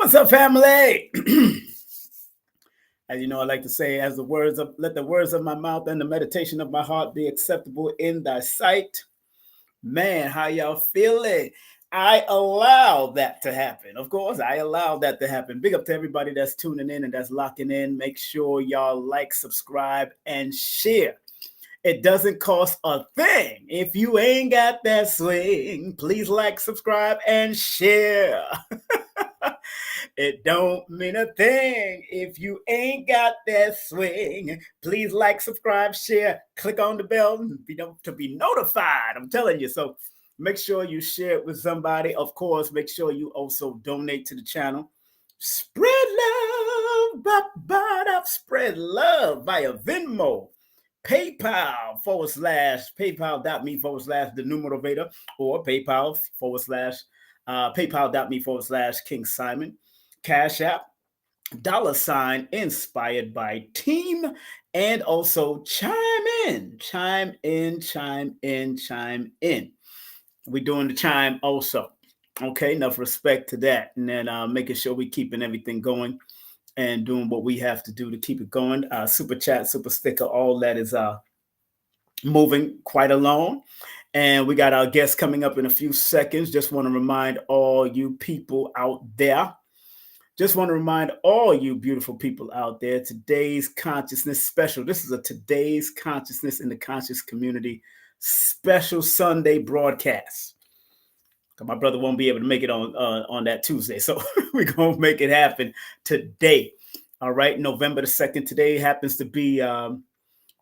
What's up, family? As you know, I like to say, let the words of my mouth and the meditation of my heart be acceptable in thy sight. Man, how y'all feeling? I allow that to happen. Of course, I allow that to happen. Big up to everybody that's tuning in and that's locking in. Make sure y'all like, subscribe, and share. It doesn't cost a thing. If you ain't got that swing, please like, subscribe, and share. It don't mean a thing if you ain't got that swing. Please like, subscribe, share, click on the bell to be notified. I'm telling you. So make sure you share it with somebody. Of course, make sure you also donate to the channel. Spread love, spread love via Venmo, PayPal paypal.me/ the numerator, or PayPal.me/ King Simon. Cash App, $ inspired by team, and also chime in. We're doing the chime also. Okay, enough respect to that. And then making sure we keeping everything going and doing what we have to do to keep it going. Super chat, super sticker, all that is moving quite along. And we got our guests coming up in a few seconds. Just want to remind all you people out there. Just want to remind all you beautiful people out there, today's consciousness special. This is a today's consciousness in the conscious community special Sunday broadcast. My brother won't be able to make it on that Tuesday, so we're going to make it happen today. All right, November the 2nd. Today happens to be the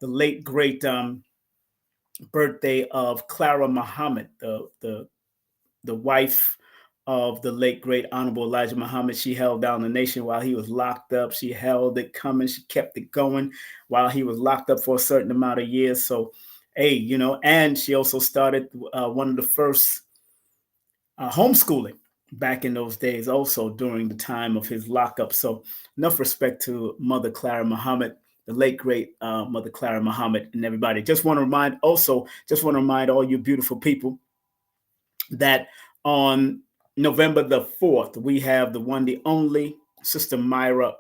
late, great birthday of Clara Muhammad, the wife of the late, great, honorable Elijah Muhammad. She held down the nation while he was locked up. She held it coming. She kept it going while he was locked up for a certain amount of years. So, hey, and she also started one of the first homeschooling back in those days, also during the time of his lockup. So enough respect to Mother Clara Muhammad, the late, great Mother Clara Muhammad, and everybody. Just want to remind all you beautiful people that on November the 4th, we have the one, the only Sister Myra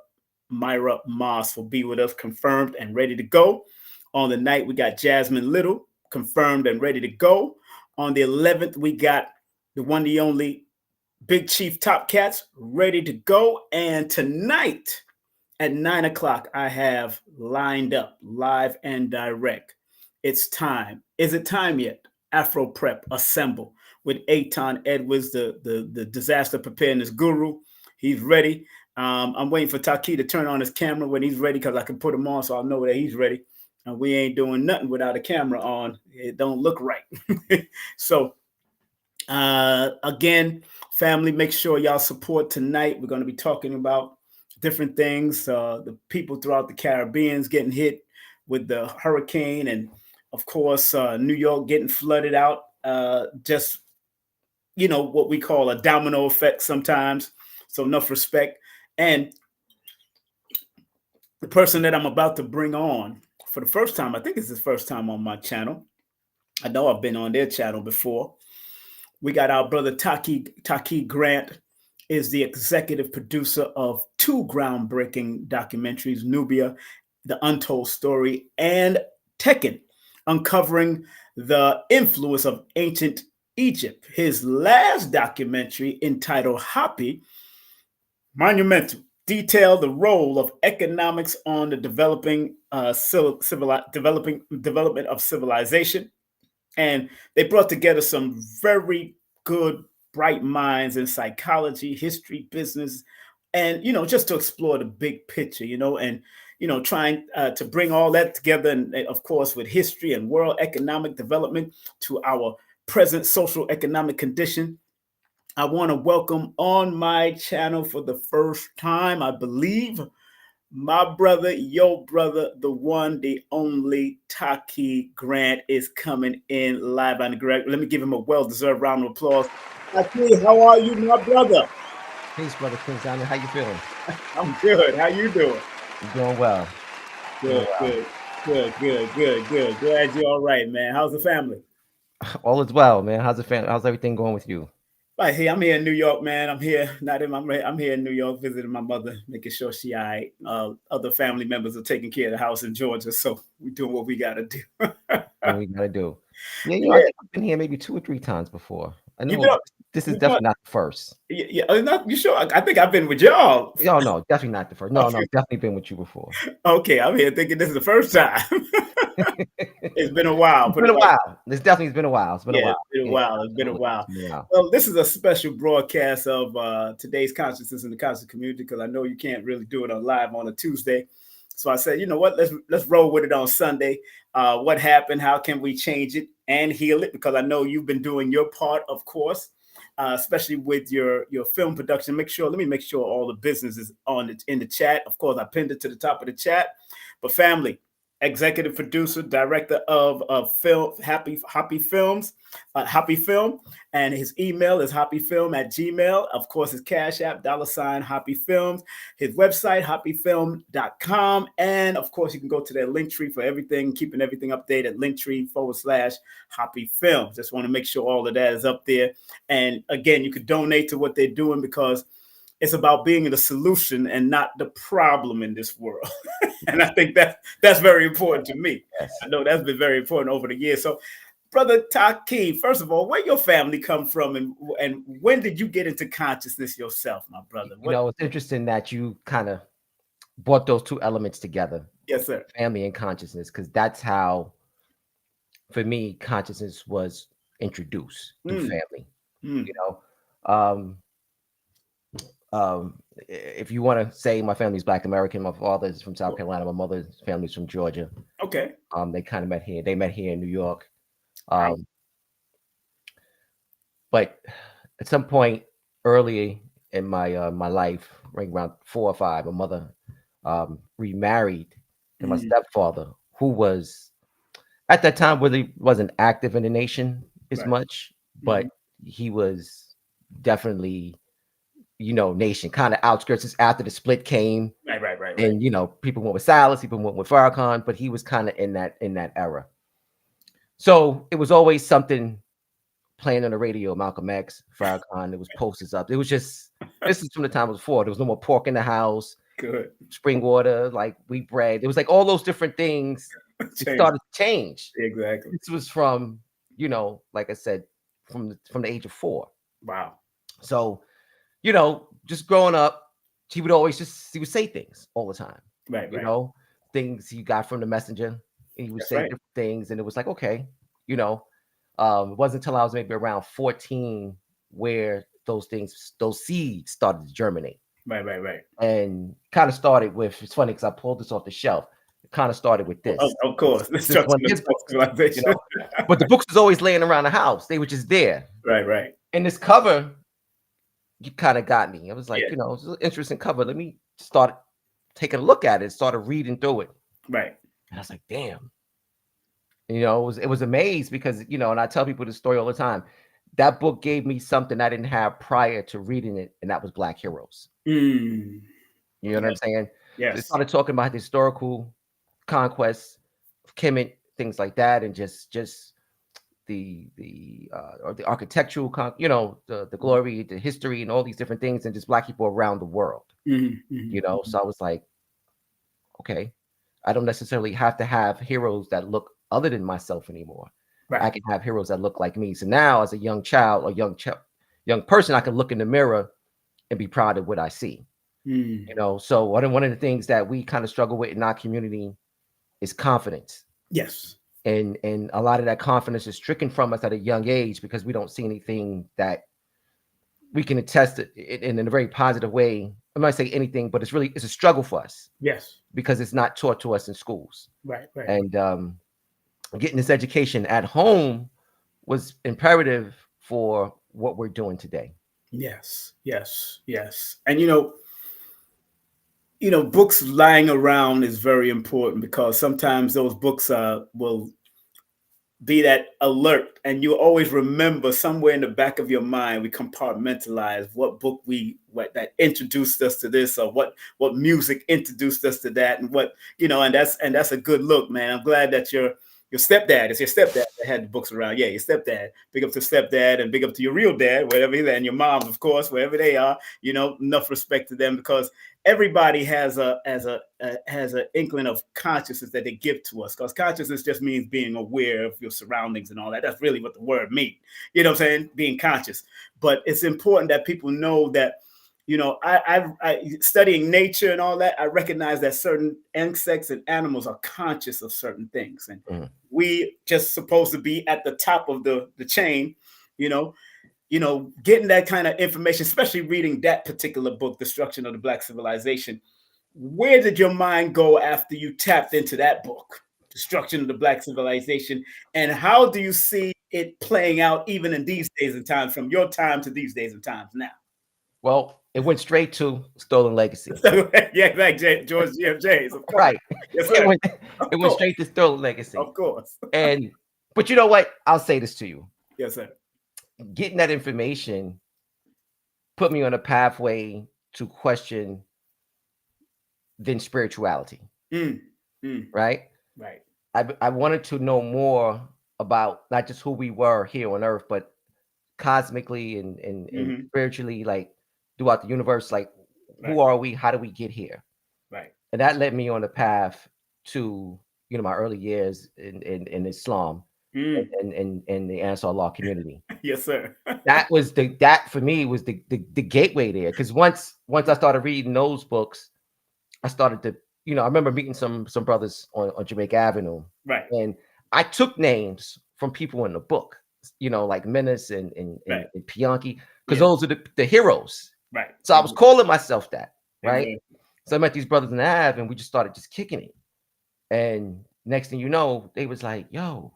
Moss will be with us, confirmed and ready to go. On the night, we got Jasmine Little, confirmed and ready to go. On the 11th, we got the one, the only Big Chief Top Cats, ready to go. And tonight at 9 o'clock, I have lined up, live and direct. It's time. Is it time yet? Afro Prep, assemble. With Aton Edwards, the disaster preparedness guru. He's ready. I'm waiting for Taaqiy to turn on his camera when he's ready, because I can put him on so I'll know that he's ready. And we ain't doing nothing without a camera on. It don't look right. So, again, family, make sure y'all support tonight. We're going to be talking about different things. The people throughout the Caribbean's getting hit with the hurricane, and, of course, New York getting flooded out. Just what we call a domino effect sometimes. So enough respect. And the person that I'm about to bring on for the first time, I think it's his first time on my channel. I know I've been on their channel before. We got our brother Taaqiy Grant, is the executive producer of 2 groundbreaking documentaries, Nubia, The Untold Story, and Tekken, uncovering the influence of ancient Egypt. His last documentary, entitled Happy, monumental, detailed the role of economics on the development of civilization. And they brought together some very good, bright minds in psychology, history, business, and, just to explore the big picture, and, trying to bring all that together, and of course, with history and world economic development to our present social economic condition. I want to welcome on my channel for the first time, I believe, my brother, your brother, the one, the only Taaqiy Grant is coming in live on the direct. Let me give him a well-deserved round of applause. Taaqiy, how are you, my brother? Peace, brother King Simon. How you feeling? I'm good. How you doing? I'm doing well. Good. Glad you're all right, man. How's the family? All is well, man. How's the family? How's everything going with you? Right here, I'm here in New York, man. I'm here, not in my. I'm here in New York visiting my mother, making sure she all right. Other family members are taking care of the house in Georgia, so we're doing what we got to do. What we gotta do. Yeah, I Yeah, think I've been here maybe 2 or 3 times before. I you know know, this is you know, definitely not the first. yeah. Not, you sure? I think I've been with y'all. No, no, definitely not the first. No, no, definitely been with you before. Okay, I'm here thinking this is the first time. It's been a while. It's Put been it a like, while. This definitely has been a while. It's been a yeah, while. it's been a Yeah, while. It's been a absolutely. while. It's been a while. Well, this is a special broadcast of today's consciousness in the conscious community because I know you can't really do it on live on a Tuesday. So I said, you know what? Let's roll with it on Sunday. What happened? How can we change it and heal it? Because I know you've been doing your part, of course, especially with your film production. Let me make sure all the business is on it in the chat. Of course, I pinned it to the top of the chat. But family, executive producer, director of film, Happy Films, Happy Film, and his email is happyfilm@gmail. Of course, his Cash App, $Happy Films, his website, happyfilm.com. And of course, you can go to their link tree for everything, keeping everything updated, linktree/Happy Films. Just want to make sure all of that is up there. And again, you could donate to what they're doing because it's about being the solution and not the problem in this world. And I think that's very important to me. Yes. I know that's been very important over the years. So, Brother Taaqiy, first of all, where your family come from, and when did you get into consciousness yourself, my brother? It's interesting that you kind of brought those two elements together, Yes, sir. family and consciousness, because that's how, for me, consciousness was introduced through family. Mm. You know, um, if you want to say my family's Black American, my father's from South Carolina, my mother's family's from Georgia. Okay. They kind of met here. They met here in New York. Wow. But at some point early in my life, right around 4 or 5, my mother remarried to my stepfather, who was at that time really wasn't active in the nation as much, but he was definitely, nation kind of outskirts. Just after the split came, Right. and people went with Silas, people went with Farrakhan, but he was kind of in that era. So it was always something playing on the radio, Malcolm X, Farrakhan. There was posters up. It was just, this is from the time it was 4. There was no more pork in the house. Good. Spring water, like wheat bread. It was like all those different things. It started to change. Exactly. This was from, like I said, from the age of 4. Wow. So, just growing up, he would say things all the time. Right. Things he got from the messenger. And he would say different things, and it was like, okay, it wasn't until I was maybe around 14 where those seeds started to germinate. Right. And kind of started with, it's funny because I pulled this off the shelf. It kind of started with this. Of course. This one, his book, Civilization. But the books was always laying around the house. They were just there. Right. And this cover, you kind of got me. I was like, it's an interesting cover. Let me start taking a look at it. Started reading through it. Right. And I was like, damn. It was amazed because, and I tell people this story all the time. That book gave me something I didn't have prior to reading it, and that was Black heroes. You know what I'm saying? Yes. They started talking about the historical conquests of Kemet, things like that, and just the architectural, the glory, the history, and all these different things, and just Black people around the world. So I was like, okay, I don't necessarily have to have heroes that look other than myself anymore. Right. I can have heroes that look like me. So now, as a young child or young person, I can look in the mirror and be proud of what I see. So one of the things that we kind of struggle with in our community is confidence. Yes. And a lot of that confidence is stricken from us at a young age because we don't see anything that we can attest it in a very positive way. I might say anything, but it's a struggle for us. Yes. Because it's not taught to us in schools. Right. And getting this education at home was imperative for what we're doing today. Yes. And books lying around is very important because sometimes those books will be that alert, and you always remember somewhere in the back of your mind, we compartmentalize what book that introduced us to this, or what music introduced us to that, and and that's a good look, man. I'm glad that you're Your stepdad. It's your stepdad that had the books around. Yeah, your stepdad. Big up to stepdad and big up to your real dad, wherever he's at, and your moms, of course, wherever they are. Enough respect to them because everybody has a inkling of consciousness that they give to us. Because consciousness just means being aware of your surroundings and all that. That's really what the word means. You know what I'm saying? Being conscious. But it's important that people know that I studying nature and all that, I recognize that certain insects and animals are conscious of certain things. And we just supposed to be at the top of the chain, getting that kind of information, especially reading that particular book, Destruction of the Black Civilization. Where did your mind go after you tapped into that book, Destruction of the Black Civilization? And how do you see it playing out even in these days and times, from your time to these days and times now? Well, it went straight to Stolen Legacy. Yeah, like George G.F.J's, of course. Right. Yes, sir. It went straight to Stolen Legacy. Of course. But you know what? I'll say this to you. Yes, sir. Getting that information put me on a pathway to question then spirituality. Right? Right. I wanted to know more about not just who we were here on Earth, but cosmically and spiritually, like throughout the universe, like who are we? How do we get here? Right. And that led me on a path to my early years in Islam and the Ansar law community. Yes, sir. that for me was the gateway there, because once I started reading those books, I started to I remember meeting some brothers on Jamaica Avenue, right, and I took names from people in the book, like Menace and Pianki, because those are the heroes. Right. So I was calling myself that, right? So I met these brothers in the Ave, and we just started just kicking it. And next thing you know, they was like, yo,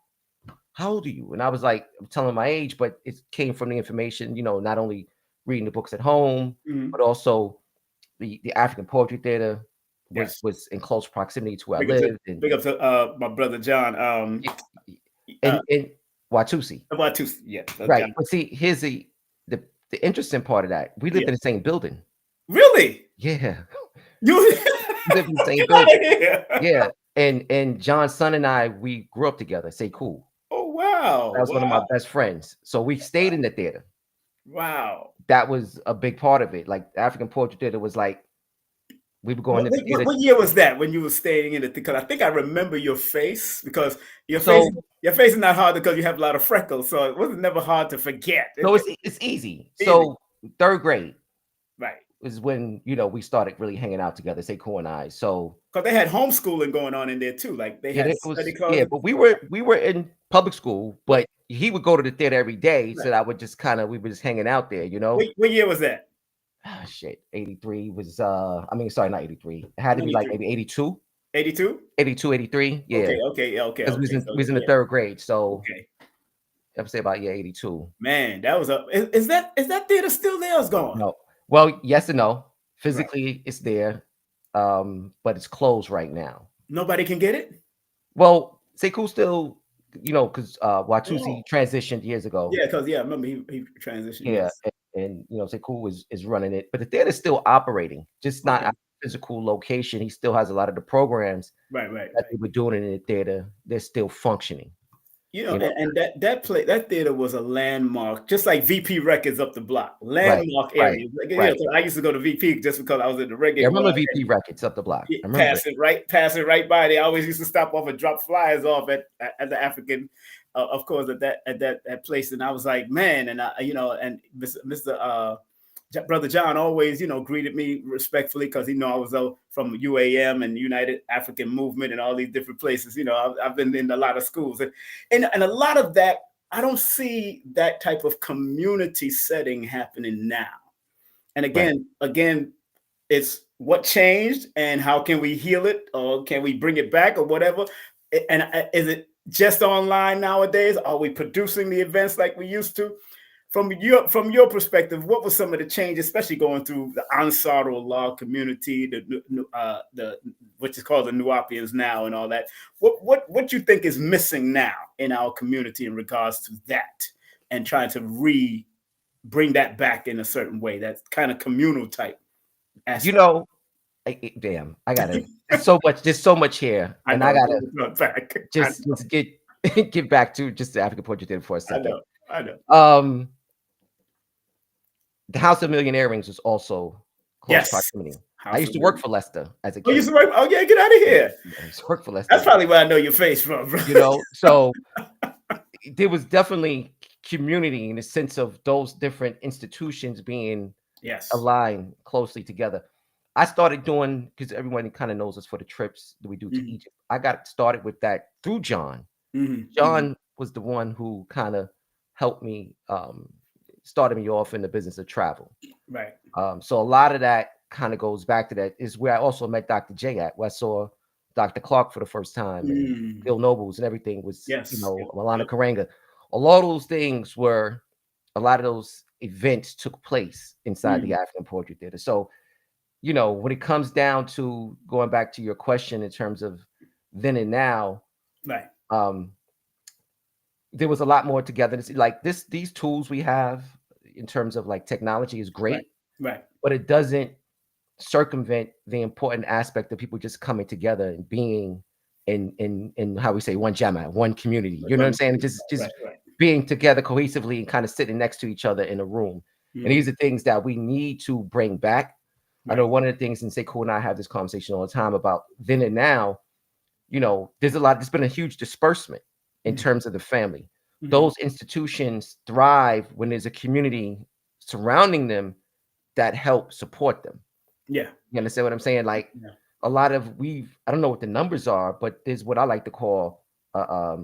how old are you? And I was like, I'm telling my age, but it came from the information, not only reading the books at home, but also the African Poetry Theater was in close proximity to where I lived. Big up to my brother John. And Watusi. Watusi, yeah. Right. John. But see, here's the interesting part of that. We lived in the same building. Really? Yeah. You lived in the same building. Yeah. And John's son and I, we grew up together. Say cool. Oh, wow. That was one of my best friends. So we stayed in the theater. Wow. That was a big part of it. Like the African Poetry Theater was like, we were going to the theater. What year was that when you were staying in it? Because I think I remember your face, because your face is not hard because you have a lot of freckles. So it wasn't never hard to forget. No, it's easy. So third grade. Right. Was when we started really hanging out together, Sekou and I. So because they had homeschooling going on in there too, like they had study clubs. Yeah, but we were in public school, but he would go to the theater every day, so I would just we were just hanging out there, What year was that? 83 was sorry, not 83. It had to be like maybe 82. 82? 82, 83. Yeah. Okay. Because we was in the third grade, so I would say about 82. Man, that was is that theater still there or is gone? No. Well, yes and no. Physically, it's there, but it's closed right now. Nobody can get it? Well, Sekou still, because Watusi transitioned years ago. Yeah, because I remember he transitioned. Yeah, and Sekou is running it, but the theater's still operating, just not at a physical location. He still has a lot of the programs that they were doing in the theater. They're still functioning. And that theater was a landmark, just like VP Records up the block. Landmark area. Right. I used to go to VP just because I was in the reggae. Yeah, I remember VP Records up the block. Passing right by. They always used to stop off and drop flyers off at the African, of course, at that place. And I was like, man, and and Mr. Brother John always, greeted me respectfully because I was from UAM and United African Movement and all these different places. I've been in a lot of schools, and a lot of that, I don't see that type of community setting happening now. And again, it's what changed and how can we heal it, or can we bring it back, or whatever. And is it just online nowadays? Are we producing the events like we used to? From your perspective, what were some of the changes, especially going through the Ansar law community, the which is called the Nuapians now, and all that? What you think is missing now in our community in regards to that, and trying to bring that back in a certain way, that kind of communal type aspect? Damn, I gotta. There's so much here, and I gotta just get get back to just the African Portrait Theater for a I second. know. I know. Um, the House of Millionaire Rings was also close Yes. proximity. I House used of to work Moon. for Lester as a Oh, you used kid. to work. Oh, yeah, get out of here. I used to work for That's Lester, probably where I know your face from, bro. so there was definitely community in the sense of those different institutions being Yes. aligned closely together. I started doing, because everyone kind of knows us for the trips that we do to Hmm. Egypt. I got started with that through John. Hmm. Hmm. John was the one who kind of helped me, started me off in the business of travel. Right. So a lot of that kind of goes back to that is where I also met Dr. J at, where I saw Dr. Clark for the first time, and Mm. Bill Nobles and everything was, Yes. Yep. Milana Yep. Karenga. A lot of those things were, a lot of those events took place inside the Mm. African Portrait Theater. So, when it comes down to going back to your question in terms of then and now, Right. um, there was a lot more togetherness. Like these tools we have in terms of like technology is Right. great, Right. but it doesn't circumvent the important aspect of people just coming together and being in how we say one jama, one community. You know what I'm Right. saying? Just Right. Right. being together cohesively and kind of sitting next to each other in a room. And Mm. these are things that we need to bring back. I know Right. one of the things, and Sekou and I have this conversation all the time about then and now, there's been a huge disbursement in Mm. terms of the family. Mm. Those institutions thrive when there's a community surrounding them that help support them. Yeah. You understand what I'm saying? Like Yeah. a lot of I don't know what the numbers are, but there's what I like to call a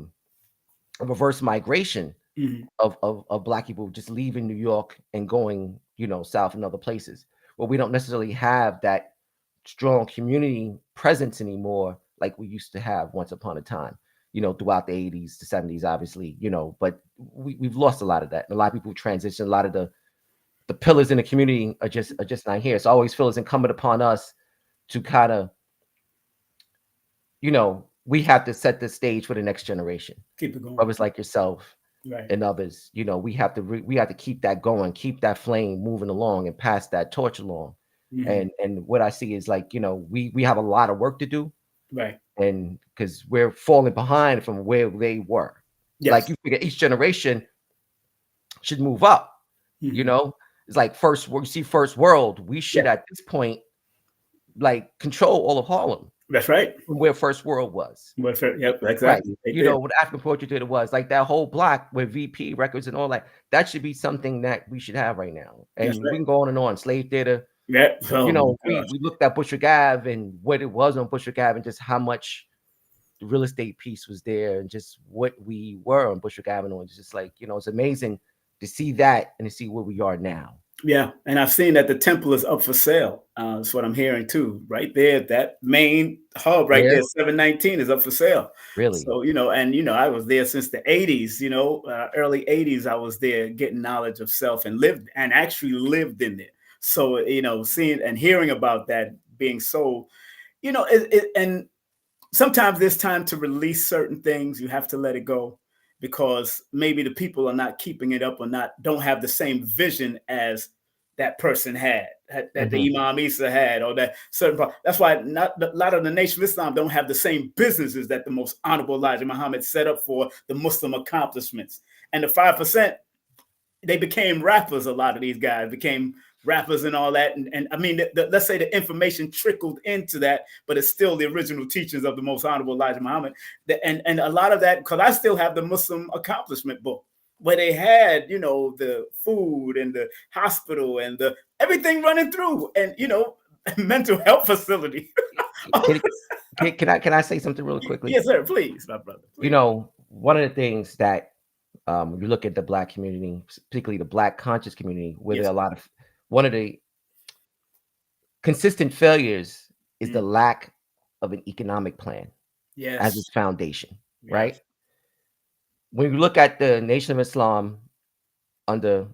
reverse migration Mm. of Black people just leaving New York and going, south and other places. Well, we don't necessarily have that strong community presence anymore like we used to have once upon a time, throughout the 80s, the 70s, obviously, but we've lost a lot of that. And a lot of people transition, a lot of the pillars in the community are just not here. So I always feel it's incumbent upon us to kind of, we have to set the stage for the next generation. Keep it going. Brothers like yourself Right. and others, we have to keep that going, keep that flame moving along and pass that torch along. Mm. And what I see is like, we have a lot of work to do, Right. and because we're falling behind from where they were. Like Yes. you figure each generation should move up, you Mm. know? It's like you see first world, we Yeah. should at this point like control all of Harlem That's right. from where first world was. Yep. Right. Exactly. Right there. What African Portrait Theater was, like that whole block with VP records and all that, that should be something that we should have right now. That's And we right. can go on and on. Slave theater, Yeah. Oh my we gosh. we looked at Bushwick Ave and what it was on Bushwick Ave and just how much the real estate piece was there and just what we were on Bushwick Avenue. It's just like, it's amazing to see that and to see where we are now. Yeah, and I've seen that the temple is up for sale. That's what I'm hearing too. Right there, that main hub right Where? there, 719 is up for sale. Really? So and I was there since the 80s. Early 80s. I was there getting knowledge of self and actually lived in there. So seeing and hearing about that being sold, and sometimes there's time to release certain things. You have to let it go because maybe the people are not keeping it up or don't have the same vision as that person that Hmm. the Imam Isa had, or that certain. That's why not a lot of the Nation of Islam don't have the same businesses that the most honorable Elijah Muhammad set up for the Muslim accomplishments. And the 5%, they became rappers. A lot of these guys became rappers and all that. And I mean, let's say the information trickled into that, but it's still the original teachings of the most honorable Elijah Muhammad. And a lot of that, because I still have the Muslim accomplishment book where they had, the food and the hospital and the everything running through and, mental health facility. Can, can I say something really quickly? Yes, sir. Please, my brother. Please. One of the things that when you look at the Black community, particularly the Black conscious community, where there Yes. are a lot of one of the consistent failures is the Mm. lack of an economic plan as Yes. its foundation, right? Yes. When you look at the Nation of Islam under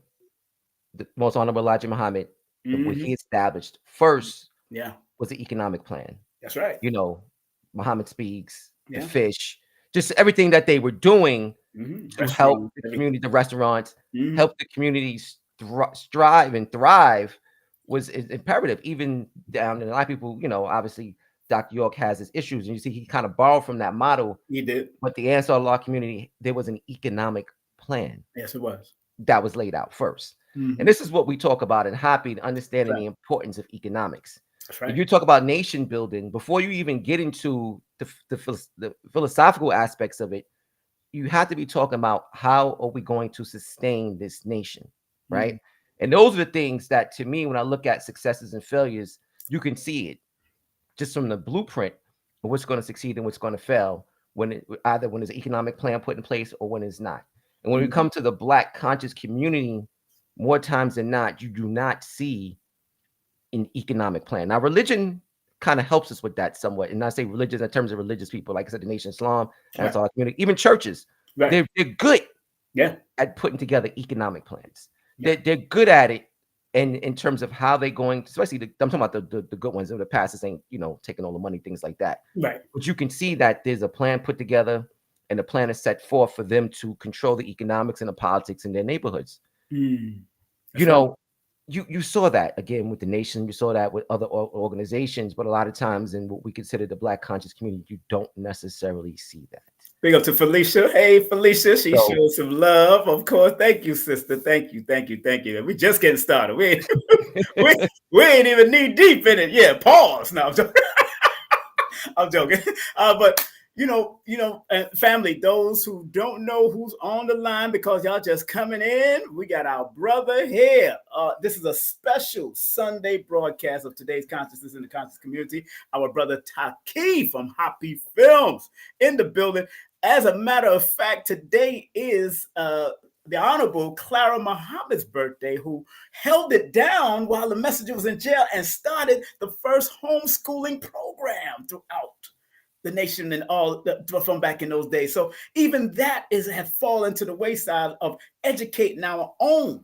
the most honorable Elijah Muhammad, what Hmm. he established first Yeah. was the economic plan. That's right. You know, Muhammad Speaks, the Yeah. fish, just everything that they were doing to help Restaurants, the everything. community, the restaurants, Hmm. help the communities strive and thrive was imperative. Even down, and a lot of people, obviously Dr. York has his issues, and you see he kind of borrowed from that model. He did. But the Ansar law community, there was an economic plan Yes, it was. that was laid out first. And Mm-hmm. this is what we talk about in Happy, understanding Right. the importance of economics. That's If right. you talk about nation building, before you even get into the philosophical aspects of it, you have to be talking about how are we going to sustain this nation, right? Mm-hmm. And those are the things that, to me, when I look at successes and failures, you can see it just from the blueprint of what's going to succeed and what's going to fail either when there's an economic plan put in place or when it's not. And when we Mm-hmm. come to the Black conscious community, more times than not, you do not see an economic plan. Now, religion kind of helps us with that somewhat. And I say religion in terms of religious people, like I said, the Nation of Islam, and Right. that's our community, even churches, Right. they're good Yeah. at putting together economic plans. Yeah. They're good at it. And in terms of how they're going, especially I'm talking about the good ones, the pastors ain't, taking all the money, things like that. Right. But you can see that there's a plan put together and a plan is set forth for them to control the economics and the politics in their neighborhoods. Mm. You That's right. know, you saw that again with the nation, you saw that with other organizations, but a lot of times in what we consider the Black conscious community, you don't necessarily see that. Big up to Felicia. Hey, Felicia. She So showed some love, of course. Thank you, sister. Thank you. Thank you. Thank you. We just getting started. We, we ain't even knee deep in it. Yeah, pause. No, I'm joking. I'm joking. But family, those who don't know who's on the line because y'all just coming in, we got our brother here. This is a special Sunday broadcast of today's consciousness in the conscious community. Our brother Taaqiy from Happy Films in the building. As a matter of fact, today is the Honorable Clara Muhammad's birthday, who held it down while the messenger was in jail and started the first homeschooling program throughout the nation and all from back in those days. So even that had fallen to the wayside of educating our own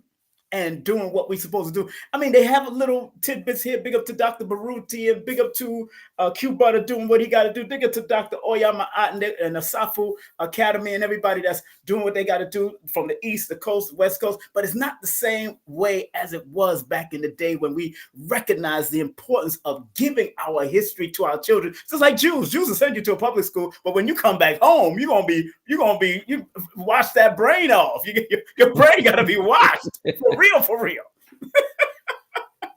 and doing what we're supposed to do. I mean, they have a little tidbits here. Big up to Dr. Baruti and big up to Q Butter doing what he got to do. Big up to Dr. Oyama and the Safu Academy and everybody that's doing what they got to do from the East, the Coast, West Coast. But it's not the same way as it was back in the day when we recognized the importance of giving our history to our children. Just like Jews. Jews will send you to a public school, but when you come back home, you wash that brain off. Your brain got to be washed. For real.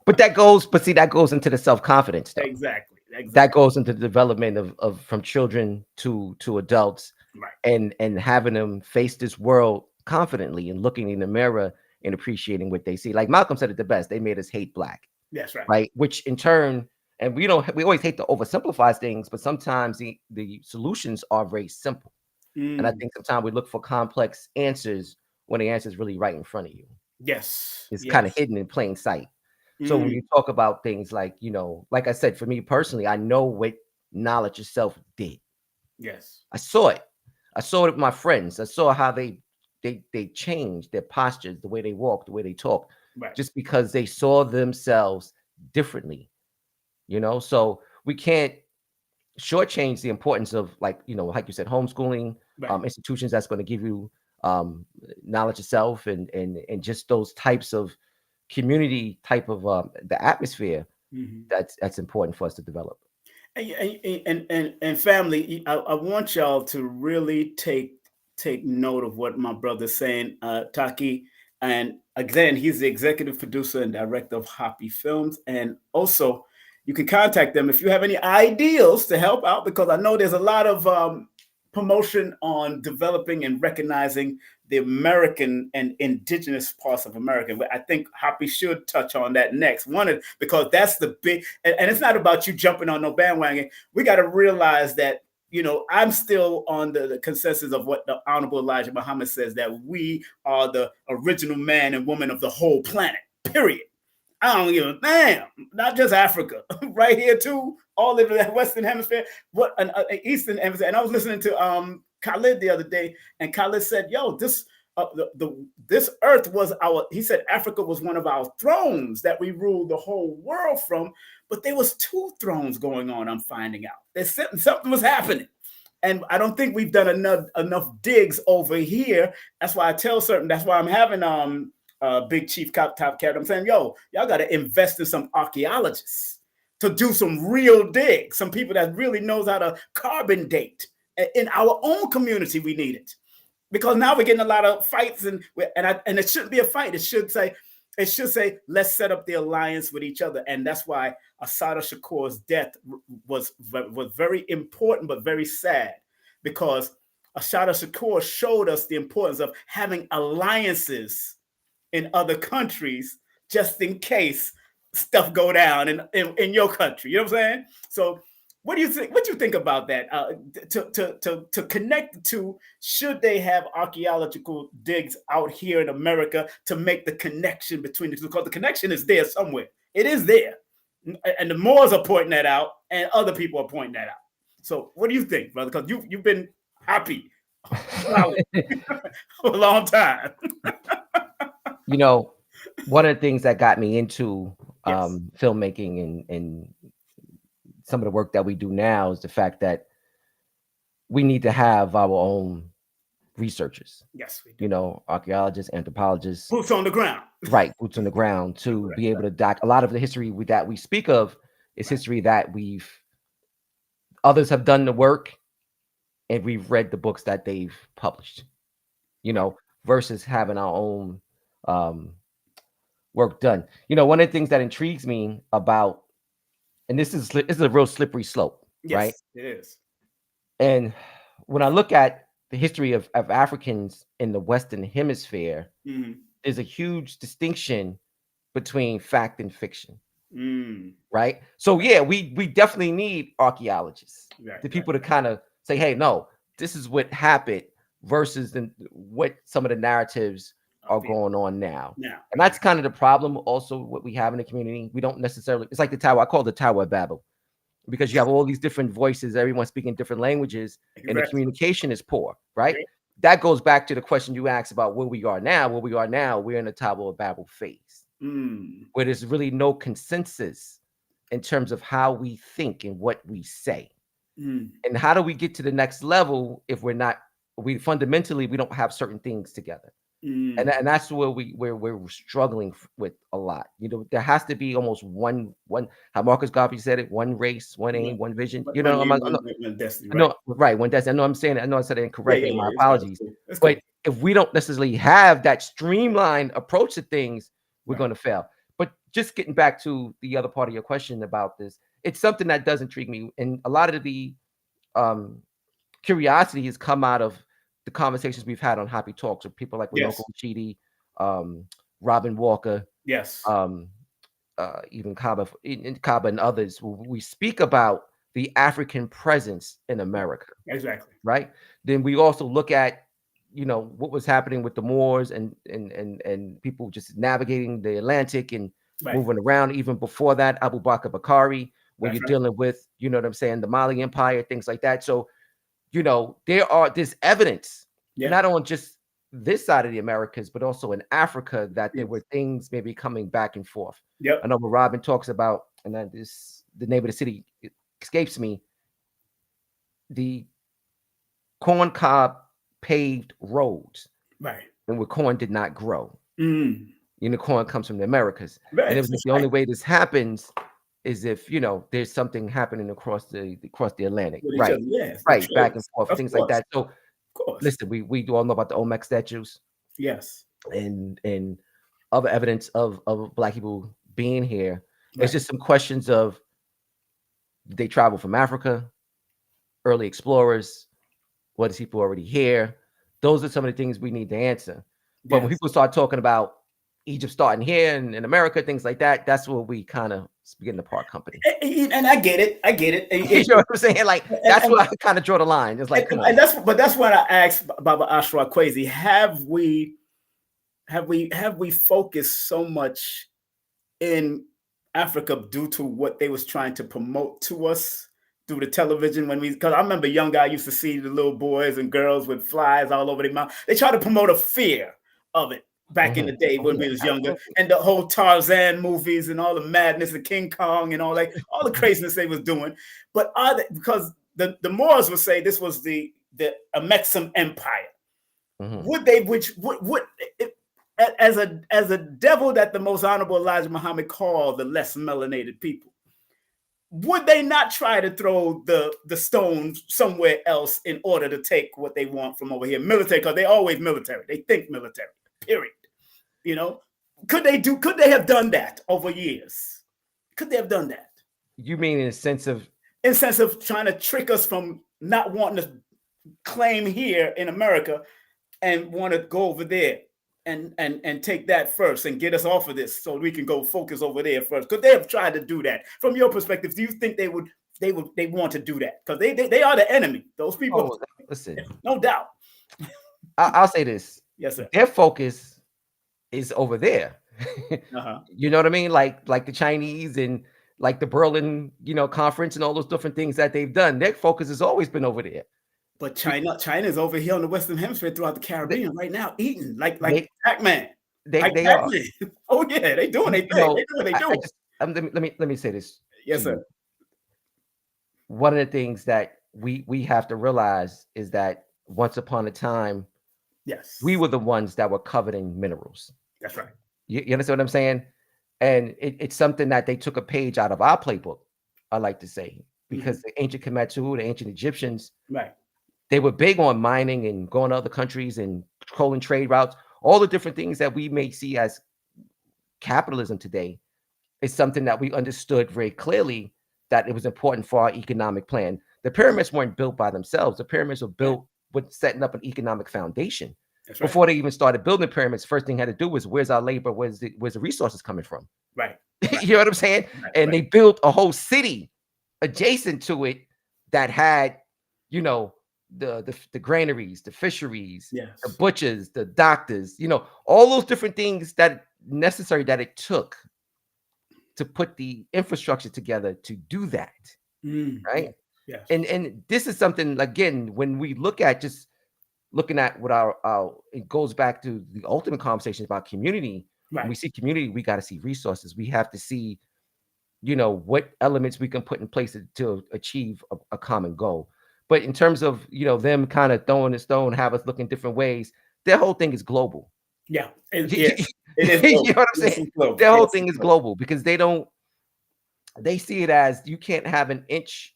But that goes into the self-confidence stuff. Exactly. That goes into the development of from children to adults, right. and having them face this world confidently and looking in the mirror and appreciating what they see. Like Malcolm said it the best, they made us hate Black. That's right. Right. Which in turn, and we always hate to oversimplify things, but sometimes the solutions are very simple. And I think sometimes we look for complex answers when the answer is really right in front of you. Yes. It's kind of hidden in plain sight. So when you talk about things like, like I said, for me personally, I know what knowledge itself did. Yes. I saw it. I saw it with my friends. I saw how they changed their postures, the way they walk, the way they talk, just because they saw themselves differently. So we can't shortchange the importance of, like you said, homeschooling, institutions that's going to give you knowledge itself and just those types of community type of the atmosphere that's important for us to develop. And family, I want y'all to really take note of what my brother's saying, Taaqiy. And again, he's the executive producer and director of Happy Films. And also, you can contact them if you have any ideas to help out, because I know there's a lot of promotion on developing and recognizing the American and indigenous parts of America. I think Happy should touch on that next. Because that's the big, and it's not about you jumping on no bandwagon. We got to realize that, I'm still on the consensus of what the Honorable Elijah Muhammad says, that we are the original man and woman of the whole planet, period. I don't give a damn. Not just Africa, right here too, all over the Western Hemisphere, what an Eastern Hemisphere. And I was listening to Khalid the other day, and Khalid said, "Yo, this this Earth was our." He said Africa was one of our thrones that we ruled the whole world from, but there was two thrones going on. I'm finding out there's something was happening. And I don't think we've done enough digs over here. That's why that's why I'm having Big Chief Top Cat. I'm saying, yo, y'all got to invest in some archaeologists, to do some real dig. Some people that really knows how to carbon date. In our own community, we need it because now we're getting a lot of fights, and it shouldn't be a fight. It should say let's set up the alliance with each other, and that's why Assata Shakur's death was very important but very sad, because Assata Shakur showed us the importance of having alliances in other countries just in case stuff go down in your country. You know what I'm saying? So what do you think? What do you think about that? To connect to, should they have archaeological digs out here in America to make the connection between the two? Because the connection is there somewhere. It is there, and the Moors are pointing that out, and other people are pointing that out. So what do you think, brother? Because you've been happy for a long time. You know, one of the things that got me into Yes. filmmaking and some of the work that we do now is the fact that we need to have our own researchers, Yes, we do. archaeologists, anthropologists, Boots on the ground. right, boots on the ground, to be able to doc. A lot of the history that we speak of is history that others have done the work, and we've read the books that they've published, versus having our own work done. One of the things that intrigues me about, and this is a real slippery slope, right? Yes, it is. And when I look at the history of Africans in the Western Hemisphere, Mhm. there's a huge distinction between fact and fiction, Mm. right? So yeah, we definitely need archaeologists, Right, the people to kind of say, hey, no, this is what happened versus what some of the narratives are going on now. Now. And that's kind of the problem also what we have in the community. We don't necessarily, it's like the Tower, I call it the Tower of Babel, because you have all these different voices, everyone speaking different languages, and the Exactly. communication is poor, right? Okay. That goes back to the question you asked about where we are now. Where we are now, we're in the Tower of Babel phase, where there's really no consensus in terms of how we think and what we say. And how do we get to the next level if we don't have certain things together? And that's where we're struggling with a lot. There has to be almost one, how Marcus Garvey said it: one race, one aim, one vision. One destiny, right? No, right. One destiny. I know I'm saying it. I know I said it incorrectly. My It's cool. apologies. It's cool. But if we don't necessarily have that streamlined approach to things, we're going to fail. But just getting back to the other part of your question about this, it's something that does intrigue me, and a lot of the curiosity has come out of the conversations we've had on Happy Talks with people like Yes. Winoko Chidi, Robin Walker, Yes. even Kaba and others. We speak about the African presence in America. Exactly. Right. Then we also look at what was happening with the Moors and people just navigating the Atlantic and moving around. Even before that, Abu Bakr Bakari, when you're dealing with, what I'm saying, the Mali Empire, things like that. So there's evidence, not on just this side of the Americas, but also in Africa, that there were things maybe coming back and forth. Yep. I know what Robin talks about, and that the name of the city escapes me. The corn cob paved roads, right, and where corn did not grow. Corn comes from the Americas, right. And it was the only way this happens is if there's something happening across the Atlantic, right? Yes, right, back and forth, things course. like that. So, of course, listen, we do all know about the Olmec statues, yes, and other evidence of Black people being here. It's just some questions of, did they travel from Africa? Early explorers? What is people already here? Those are some of the things we need to answer. But when people start talking about Egypt starting here and in America, things like that, that's where we kind of begin to part company. And I get it. You know what I'm saying? Like, that's where I kind of draw the line. It's like, and that's what I asked Baba Ashra Kwesi. Have we focused so much in Africa due to what they was trying to promote to us through the television? Because I remember young guy used to see the little boys and girls with flies all over their mouth. They tried to promote a fear of it back in the day when we was younger, and the whole Tarzan movies and all the madness of King Kong and all the craziness they was doing. But because the Moors would say this was the Amexem Empire. Would they, as a devil that the most honorable Elijah Muhammad called the less melanated people, would they not try to throw the stones somewhere else in order to take what they want from over here? Military, because they always military. They think military. Period. You know, could they have done that over years? Could they have done that? You mean in a sense of In sense of trying to trick us from not wanting to claim here in America and want to go over there and take that first and get us off of this so we can go focus over there first? Could they have tried to do that? From your perspective, do you think they want to do that? Because they are the enemy. Those people, oh, listen, no doubt. I'll say this. Yes, sir. Their focus is over there. Uh-huh. You know what I mean? Like the Chinese and like the Berlin, conference and all those different things that they've done. Their focus has always been over there. But China's over here on the Western Hemisphere throughout the Caribbean right now, eating like They Pac-Man. they, Like they are. Pac-Man. Oh yeah, they doing their You thing. know, They do what they I do. just let me say this Yes, to sir. you. One of the things that we have to realize is that once upon a time, Yes, we were the ones that were coveting minerals. that's right. You understand what I'm saying? And it's something that they took a page out of our playbook, I like to say, because the ancient Kemetu, the ancient Egyptians, Right. they were big on mining and going to other countries and controlling trade routes. All the different things that we may see as capitalism today is something that we understood very clearly that it was important for our economic plan. The pyramids weren't built by themselves. The pyramids were built with setting up an economic foundation. That's right. Before they even started building pyramids, first thing they had to do was where's our labor, where's the resources coming from? Right. You know what I'm saying? Right. And they built a whole city adjacent to it that had, the granaries, the fisheries, Yes. the butchers, the doctors, all those different things that necessary that it took to put the infrastructure together to do that. Right. Yes. And this is something, again, when we look at just looking at what our it goes back to the ultimate conversation about community. Right. When we see community, we got to see resources. We have to see, what elements we can put in place to achieve a common goal. But in terms of, them kind of throwing a stone, have us look in different ways, their whole thing is global. Yeah. It is. You know what I'm saying? Their whole thing is global because they see it as you can't have an inch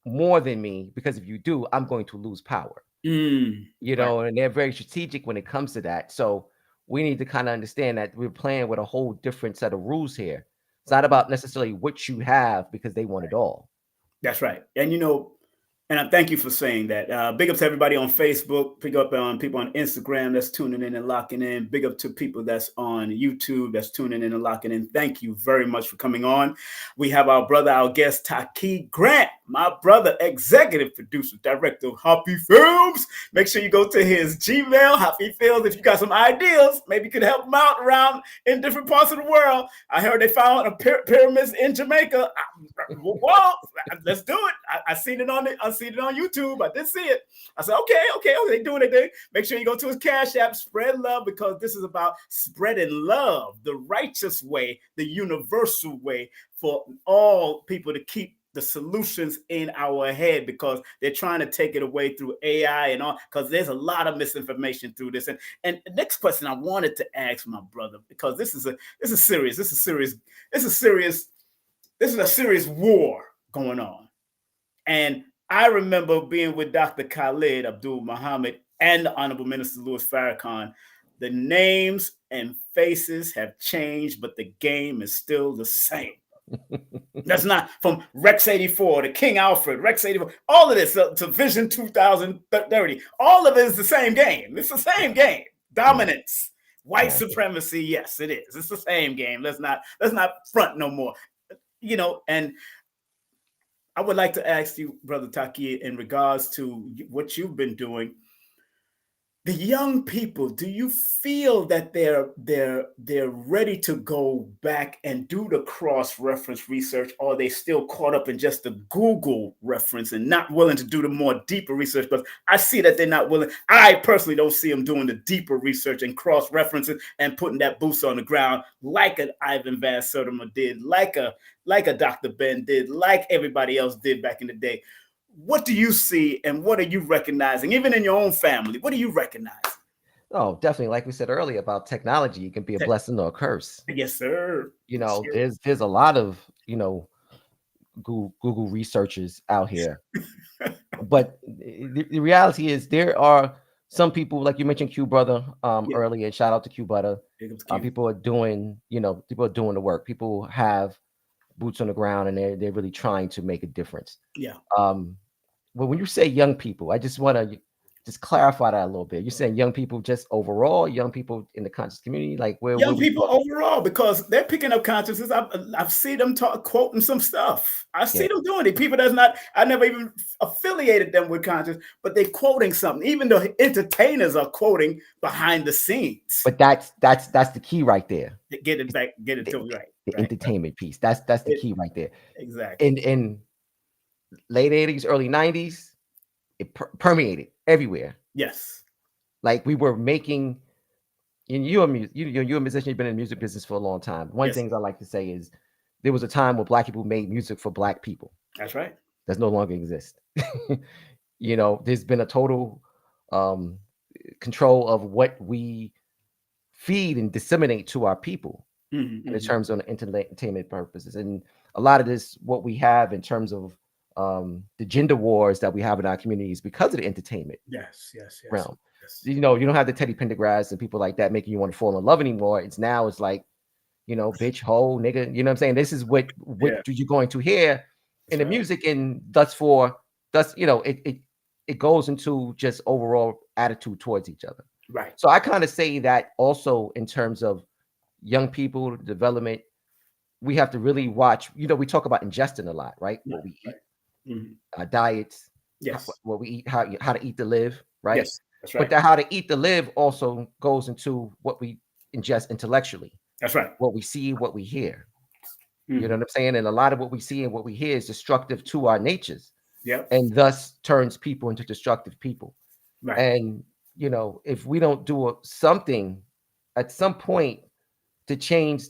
more than me because if you do, I'm going to lose power. And they're very strategic when it comes to that. So we need to kind of understand that we're playing with a whole different set of rules here. It's not about necessarily what you have because they want it all. That's right. And I thank you for saying that. Big up to everybody on Facebook. Big up on people on Instagram that's tuning in and locking in. Big up to people that's on YouTube that's tuning in and locking in. Thank you very much for coming on. We have our guest, Taaqiy Grant, my brother, executive producer, director of Happy Films. Make sure you go to his Gmail, Happy Films. If you got some ideas, maybe you could help him out around in different parts of the world. I heard they found a pyramids in Jamaica. Well, let's do it. I seen it on YouTube. I did see it. I said, okay, they doing their thing. Make sure you go to his Cash App, spread love, because this is about spreading love, the righteous way, the universal way for all people to keep the solutions in our head, because they're trying to take it away through AI and all, because there's a lot of misinformation through this. And the next question I wanted to ask my brother, because this is a serious war going on. And I remember being with Dr. Khalid Abdul Muhammad and the Honorable Minister Louis Farrakhan. The names and faces have changed, but the game is still the same. That's not from Rex 84 to King Alfred, Rex 84, all of this to Vision 2030. All of it is the same game. It's the same game. Dominance, white supremacy. Yes, it is. It's the same game. Let's not front no more. And I would like to ask you, Brother Taaqiy, in regards to what you've been doing. The young people, do you feel that they're ready to go back and do the cross-reference research, or are they still caught up in just the Google reference and not willing to do the more deeper research? Because I see that they're not willing. I personally don't see them doing the deeper research and cross-referencing and putting that boots on the ground like an Ivan Van Sertima did, like a Dr. Ben did, like everybody else did back in the day. What do you see, and what are you recognizing, even in your own family? What do you recognize? Oh, definitely. Like we said earlier about technology, it can be a blessing or a curse. Yes, sir. There's a lot of, Google researchers out here. But the reality is there are some people, like you mentioned Q Brother Yeah, earlier, and shout out to Q Brother. here comes Q. People are doing, people are doing the work. People have boots on the ground, and they're really trying to make a difference. Yeah. Um, but when you say young people, I just want to just clarify that a little bit. You're saying young people just overall, young people in the conscious community, like where Young we people talking? overall, because they're picking up consciousness. I've seen them talk, quoting some stuff. I see Yeah, them doing it. People that's not, I never even affiliated them with conscious, but they're quoting something. Even the entertainers are quoting behind the scenes. but that's the key right there. Get it It's back, get it the, to me right. the Right. entertainment piece. That's the It, key right there. exactly. In late 80s, early 90s, it permeated everywhere. Yes. Like we were making, and you're a musician, you've been in the music business for a long time. One Yes. thing I like to say is there was a time where Black people made music for Black people. That's right. That's no longer exist. There's been a total um, control of what we feed and disseminate to our people in Mm-hmm. terms of entertainment purposes. And a lot of this, what we have in terms of the gender wars that we have in our communities because of the entertainment Yes. Yes. Yes. realm. Yes. You don't have the Teddy Pendergrass and people like that making you want to fall in love anymore. It's like, bitch, hoe, nigga. You know what I'm saying? This is what Yeah. you're going to hear in That's the right. music, and it goes into just overall attitude towards each other. Right. So I kind of say that also in terms of young people development, we have to really watch. We talk about ingesting a lot, right? Right. What we eat, Right. Mm-hmm. our diets, Yes. what we eat, how to eat to live, right? Yes. That's But right. the how to eat to live also goes into what we ingest intellectually, That's right. what we see, what we hear. You know Mm-hmm. what I'm saying? And a lot of what we see and what we hear is destructive to our natures, Yep. and thus turns people into destructive people. Right. And if we don't do something at some point to change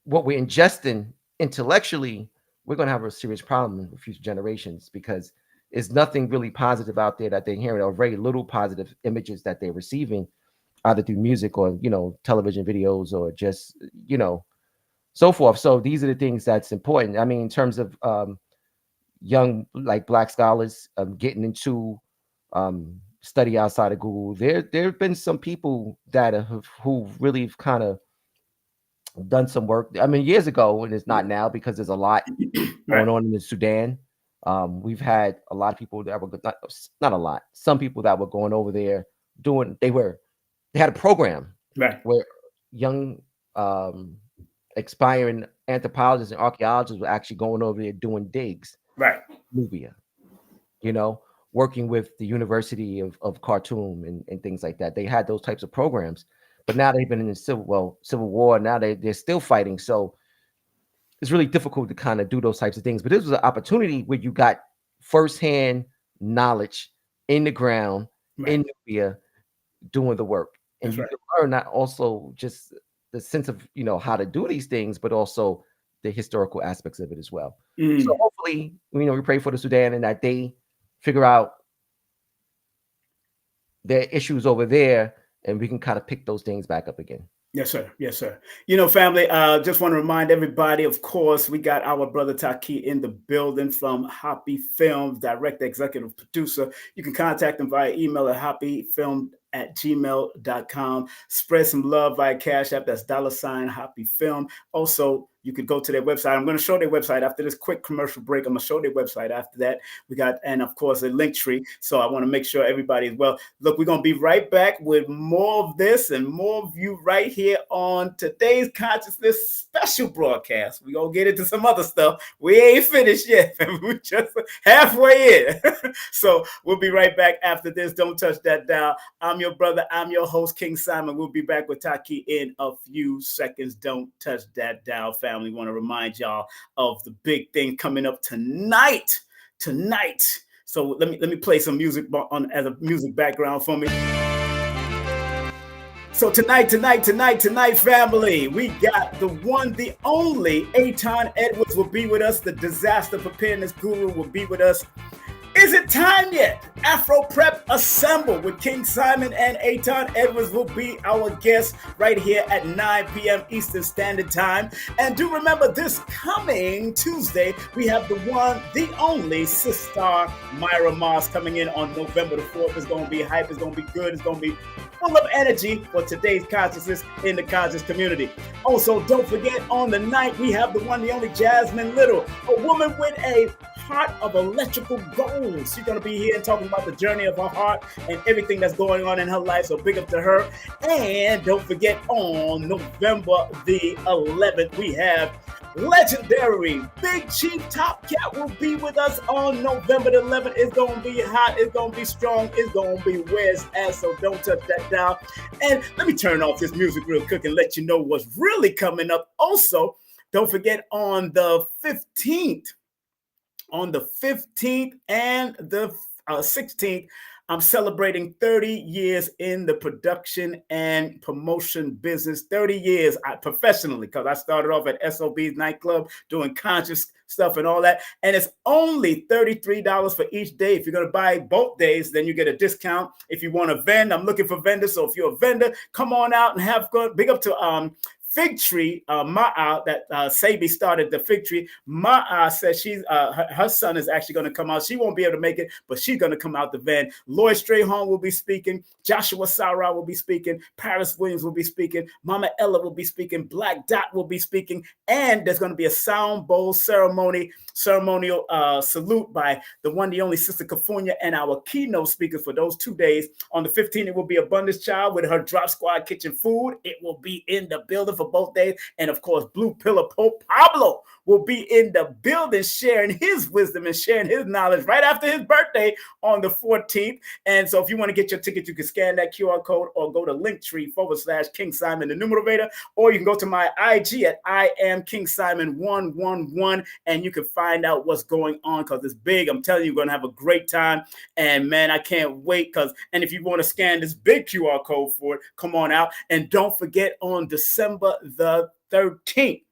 what we're ingesting intellectually, we're going to have a serious problem with future generations, because there's nothing really positive out there that they're hearing, or very little positive images that they're receiving, either through music or television videos, or just so forth. So these are the things that's important. I mean, in terms of young, like Black scholars getting into study outside of Google, there have been some people that who really kind of done some work. I mean, years ago, and it's not now because there's a lot Right. going on in the Sudan. We've had a lot of people that were not a lot, some people that were going over there they had a program Right. where young expiring anthropologists and archaeologists were actually going over there doing digs, Right. Nubia, working with the University of Khartoum and things like that. They had those types of programs, but now they've been in the civil war. Now they're still fighting. So it's really difficult to kind of do those types of things. But this was an opportunity where you got firsthand knowledge in the ground Right. in Nubia doing the work. And That's you right. can learn not also just the sense of, how to do these things, but also the historical aspects of it as well. So Mm. hopefully, we pray for the Sudan and that they figure out their issues over there, and we can kind of pick those things back up again. Yes, sir. Yes, sir. Family, just want to remind everybody, of course, we got our brother Taaqiy in the building from Hoppy Films, director, executive producer. You can contact him via email at hoppyfilm@gmail.com. Spread some love via Cash App. That's $Hoppy Film. Also, you could go to their website. I'm going to show their website after this quick commercial break. I'm going to show their website after that. We got, and of course, a link tree. So I want to make sure everybody is well. Look, we're going to be right back with more of this and more of you right here on today's Consciousness special broadcast. We're going to get into some other stuff. We ain't finished yet. We're just halfway in. So we'll be right back after this. Don't touch that dial. I'm your brother. I'm your host, King Simon. We'll be back with Taaqiy in a few seconds. Don't touch that dial, family. Want to remind y'all of the big thing coming up tonight. So let me play some music on as a music background for me. So tonight, family, we got the one, the only Aton Edwards will be with us. The disaster preparedness guru will be with us. Is it time yet? Afro Prep Assemble with King Simon and Aton Edwards will be our guests right here at 9 p.m. Eastern Standard Time. And do remember, this coming Tuesday, we have the one, the only Sister Myra Moss coming in on November the 4th. It's going to be hype. It's going to be good. It's going to be full of energy for today's consciousness in the conscious community. Also, don't forget, on the night, we have the one, the only Jasmine Little, a woman with a heart of electrical gold. She's going to be here and talking about the journey of her heart and everything that's going on in her life. So big up to her. And don't forget, on November the 11th, we have legendary Big Chief Top Cat will be with us on November the 11th. It's going to be hot. It's going to be strong. It's going to be West ass. So don't touch that dial. And let me turn off this music real quick and let you know what's really coming up. Also, don't forget, on the 15th, and the 16th, I'm celebrating 30 years in the production and promotion business. 30 years professionally, because I started off at SOB's nightclub doing conscious stuff and all that. And it's only $33 for each day. If you're going to buy both days, then you get a discount. If you want to vend, I'm looking for vendors. So if you're a vendor, come on out and have fun. Big up to Fig Tree, Ma'a, that Sabi started the Fig Tree. Ma'a says she's her son is actually going to come out. She won't be able to make it, but she's going to come out the van. Lloyd Strayhorn will be speaking. Joshua Sarah will be speaking. Paris Williams will be speaking. Mama Ella will be speaking. Black Dot will be speaking. And there's going to be a sound bowl ceremonial salute by the one, the only Sister Cafunia, and our keynote speakers for those 2 days. On the 15th, it will be Abundance Child with her Drop Squad Kitchen Food. It will be in the building for both days. And of course, Blue Pillar Pope Pablo will be in the building sharing his wisdom and sharing his knowledge right after his birthday on the 14th. And so if you want to get your ticket, you can scan that QR code or go to Linktree/King Simon the Numerator, or you can go to my IG at I am King Simon 111, and you can find out what's going on, because it's big. I'm telling you, you're going to have a great time. And man, I can't wait. And if you want to scan this big QR code for it, come on out. And don't forget, on December the 13th,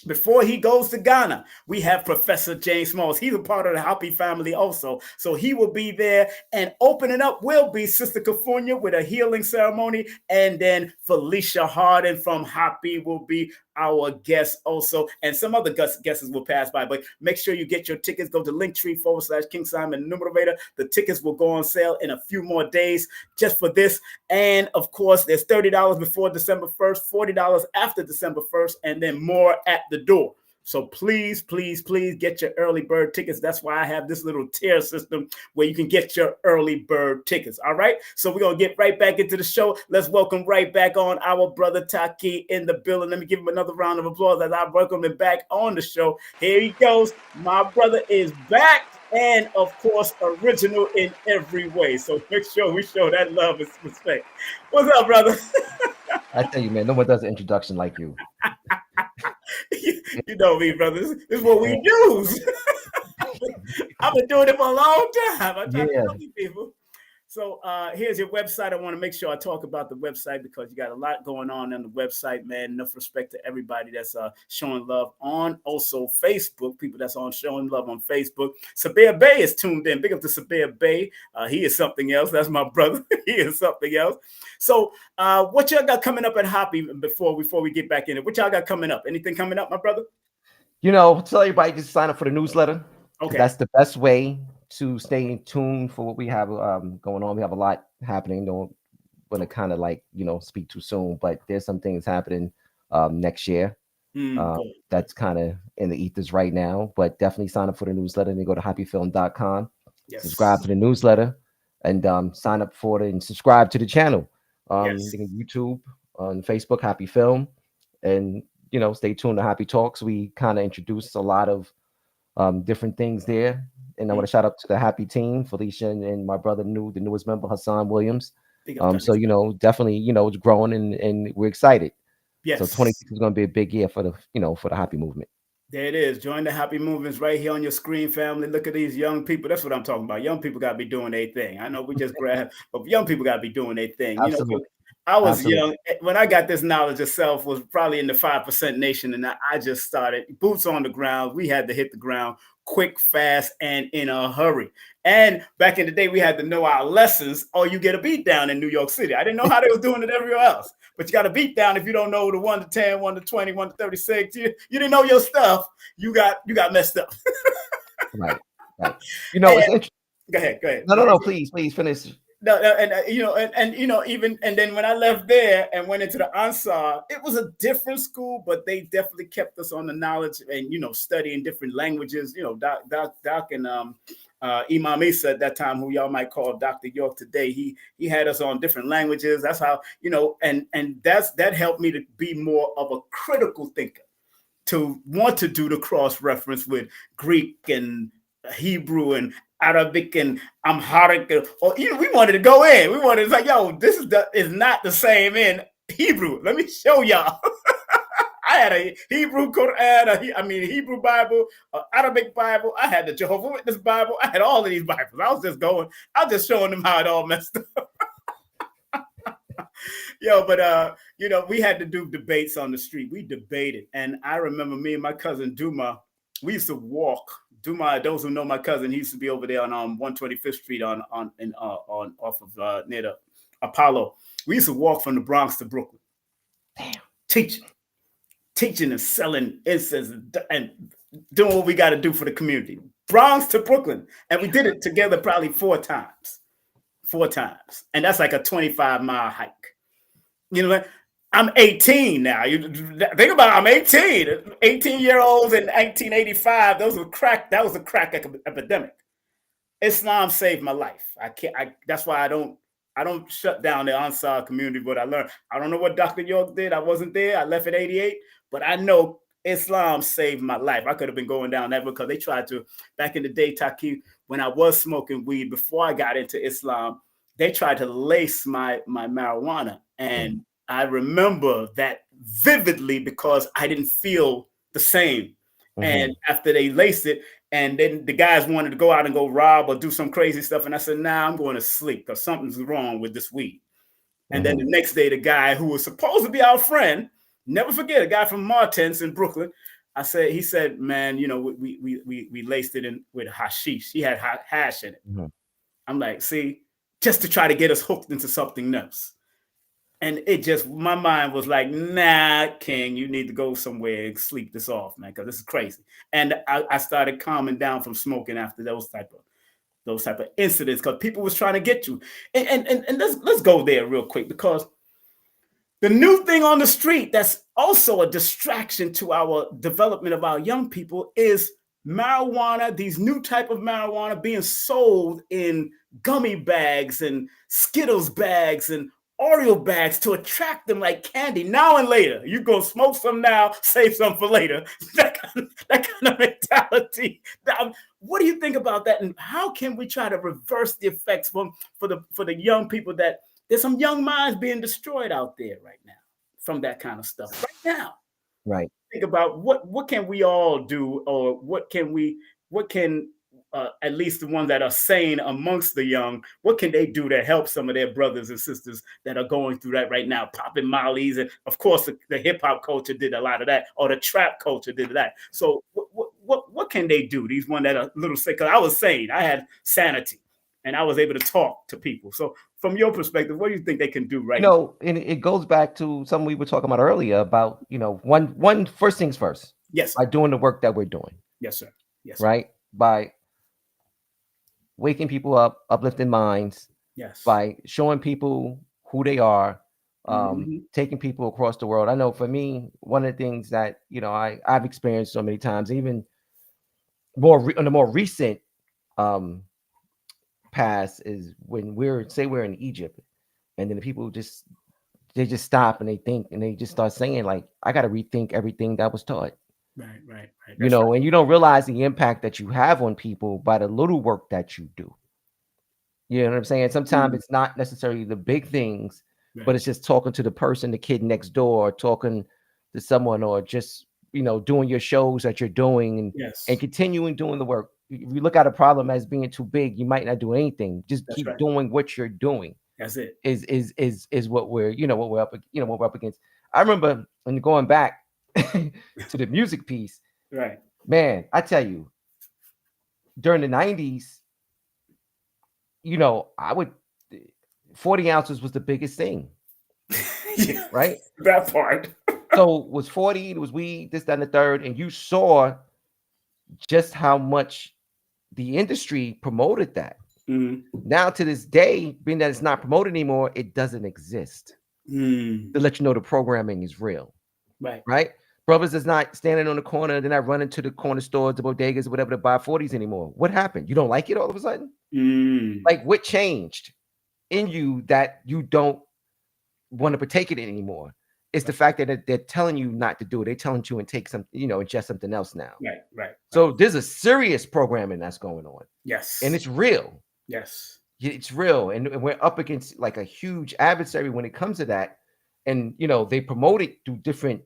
before he goes to Ghana, we have Professor James Smalls. He's a part of the Hoppy family also. So he will be there. And opening up will be Sister Cafunia with a healing ceremony. And then Felicia Harden from Hoppy will be our guest also. And some other guests will pass by. But make sure you get your tickets. Go to Linktree/King Simon Numerator. The tickets will go on sale in a few more days just for this. And of course, there's $30 before December 1st, $40 after December 1st, and then more at the door. So please, please, please get your early bird tickets. That's why I have this little tier system where you can get your early bird tickets. All right. So we're going to get right back into the show. Let's welcome right back on our brother Taaqiy in the building. Let me give him another round of applause as I welcome him back on the show. Here he goes. My brother is back. And of course, original in every way. So make sure we show that love and respect. What's up, brother? I tell you, man, no one does an introduction like you. You know me, brother. This is what we use. I've been doing it for a long time. I try to tell you people. So here's your website. I want to make sure I talk about the website, because you got a lot going on the website, man. Enough respect to everybody that's showing love on also Facebook, people that's on showing love on Facebook. Sabir Bey is tuned in. Big up to Sabir Bey. He is something else. That's my brother. He is something else. So what y'all got coming up at Hoppy before we get back in it? What y'all got coming up? Anything coming up, my brother? Tell everybody to sign up for the newsletter. Okay. That's the best way to stay in tune for what we have going on. We have a lot happening. Don't want to kind of speak too soon, but there's some things happening next year. That's kind of in the ethers right now, but definitely sign up for the newsletter and then go to happyfilm.com. Yes. Subscribe to the newsletter and sign up for it and subscribe to the channel. YouTube, on Facebook, Happy Film, and stay tuned to Happy Talks. We kind of introduce a lot of different things there. And I want to shout out to the Happy team, Felicia and my brother, the newest member, Hassan Williams. So, definitely, it's growing and we're excited. Yes. So 26 is going to be a big year for the Happy movement. There it is. Join the Happy Movements right here on your screen, family. Look at these young people. That's what I'm talking about. Young people got to be doing their thing. I know we just grabbed, but young people got to be doing their thing. Absolutely. I was Absolutely. young when I got this knowledge of self was probably in the 5% nation, and I just started boots on the ground. We had to hit the ground quick, fast, and in a hurry. And back in the day, we had to know our lessons, or you get a beat down in New York City. I didn't know how they was doing it everywhere else, but you got a beat down if you don't know the 1 to 10, 1 to 20, 1 to 36. You didn't know your stuff. You got messed up. Right. Right. And It's interesting. go ahead, go ahead. No, no, no. Please finish. No, no, and even and then when I left there and went into the Ansar, it was a different school, but they definitely kept us on the knowledge and studying different languages. Doc and Imam Isa at that time, who y'all might call Dr. York today, he had us on different languages. That's how and that helped me to be more of a critical thinker, to want to do the cross reference with Greek and Hebrew and Arabic and Amharic, or we wanted to go in. We wanted to say, yo, this is not the same in Hebrew. Let me show y'all. I had a Hebrew Quran, Hebrew Bible, Arabic Bible. I had the Jehovah Witness Bible. I had all of these Bibles. I was just showing them how it all messed up. But we had to do debates on the street. We debated, and I remember me and my cousin Duma. We used to walk. Duma, those who know my cousin, he used to be over there on 125th Street on off of near the Apollo. We used to walk from the Bronx to Brooklyn, teaching and selling incense and doing what we got to do for the community. Bronx to Brooklyn, and we did it together probably 4 times, and that's like a 25-mile hike. You know what? I'm 18 now. You think about it, I'm 18. 18-year-olds in 1985. That was a crack epidemic. Islam saved my life. That's why I don't shut down the Ansar community. But I learned. I don't know what Dr. York did. I wasn't there. I left at 88. But I know Islam saved my life. I could have been going down that because they tried to, back in the day, Taaqiy, when I was smoking weed before I got into Islam, they tried to lace my marijuana. And I remember that vividly because I didn't feel the same. And after they laced it, and then the guys wanted to go out and go rob or do some crazy stuff. And I said, nah, I'm going to sleep because something's wrong with this weed. And then the next day, the guy who was supposed to be our friend, never forget, a guy from Martins in Brooklyn, he said, man, we laced it in with hashish. He had hash in it. I'm like, see, just to try to get us hooked into something else. And my mind was like, nah, King, you need to go somewhere and sleep this off, man, because this is crazy. And I started calming down from smoking after those type of incidents, because people was trying to get you. And let's go there real quick, because the new thing on the street that's also a distraction to our development of our young people is marijuana, these new type of marijuana being sold in gummy bags and Skittles bags and Oreo bags to attract them like candy. Now and later, you go smoke some now, save some for later. That kind of mentality. What do you think about that? And how can we try to reverse the effects for the young people? That there's some young minds being destroyed out there right now from that kind of stuff. Right now, Right. think about what can we all do, or what can at least the ones that are sane amongst the young, what can they do to help some of their brothers and sisters that are going through that right now, popping mollies? And of course, the hip hop culture did a lot of that, or the trap culture did that. So what can they do? These ones that are a little sick. Because I was sane, I had sanity, and I was able to talk to people. So from your perspective, what do you think they can do right now? And it goes back to something we were talking about earlier about, one first things first. Yes, by doing the work that we're doing. Yes, sir. Yes, sir. Right? By waking people up, uplifting minds. Yes. By showing people who they are, taking people across the world. I know for me, one of the things that, I've experienced so many times, even on the more recent past, is when we're in Egypt, and then the people just stop and they think, and they just start saying, like, I got to rethink everything that was taught. Right. And you don't realize the impact that you have on people by the little work that you do. You know what I'm saying? Sometimes it's not necessarily the big things, but it's just talking to the person, the kid next door, or talking to someone, or just, doing your shows that you're doing, and continuing doing the work. If you look at a problem as being too big, you might not do anything. Just keep doing what you're doing. That's it. is what we're what we're up what we're up against. I remember when going back to the music piece, Right. man. I tell you, during the '90s, I would 40 ounces was the biggest thing, Yeah, right? that part. So it was 40, it was weed, this, that, and the third, and you saw just how much the industry promoted that. Mm. Now to this day, being that it's not promoted anymore, it doesn't exist. Mm. To let you know the programming is real, Right. right? Brothers is not standing on the corner, they're not running to the corner stores, the bodegas, or whatever to buy 40s anymore. What happened? You don't like it all of a sudden? Mm. Like what changed in you that you don't want to partake in it anymore? It's the fact that they're telling you not to do it. They're telling you and take some, ingest something else now. Right. Right. So there's a serious programming that's going on. Yes. And it's real. Yes. It's real. And we're up against like a huge adversary when it comes to that. And, they promote it through different,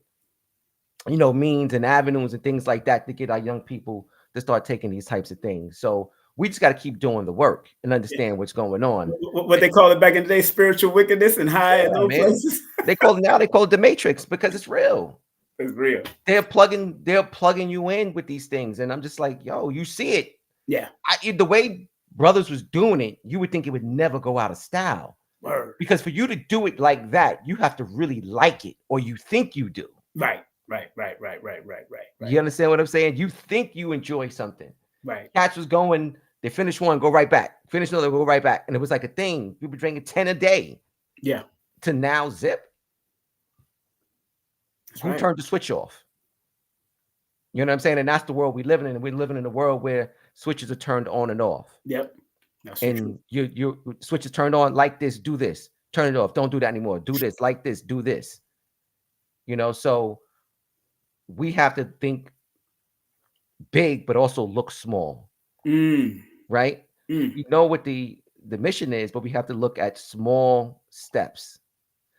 means and avenues and things like that to get our young people to start taking these types of things. So we just got to keep doing the work and understand what's going on. What they call it back in the day, spiritual wickedness and high in those places. They call it the Matrix because it's real. It's real. They're plugging you in with these things. And I'm just like, yo, you see it. Yeah. The way brothers was doing it, you would think it would never go out of style. Word. Because for you to do it like that, you have to really like it, or you think you do. Right. You understand what I'm saying? You think you enjoy something. Right. Cats was going, they finished one, go right back. Finish another, go right back. And it was like a thing. People drinking 10 a day. Yeah. To now zip. That's Who right. turned the switch off? You know what I'm saying? And that's the world we're living in. We're living in a world where switches are turned on and off. Yep. That's and your switch is turned on, like this, do this, turn it off, don't do that anymore, do this, like this, do this. So we have to think big, but also look small. Right? We know what the mission is, but we have to look at small steps,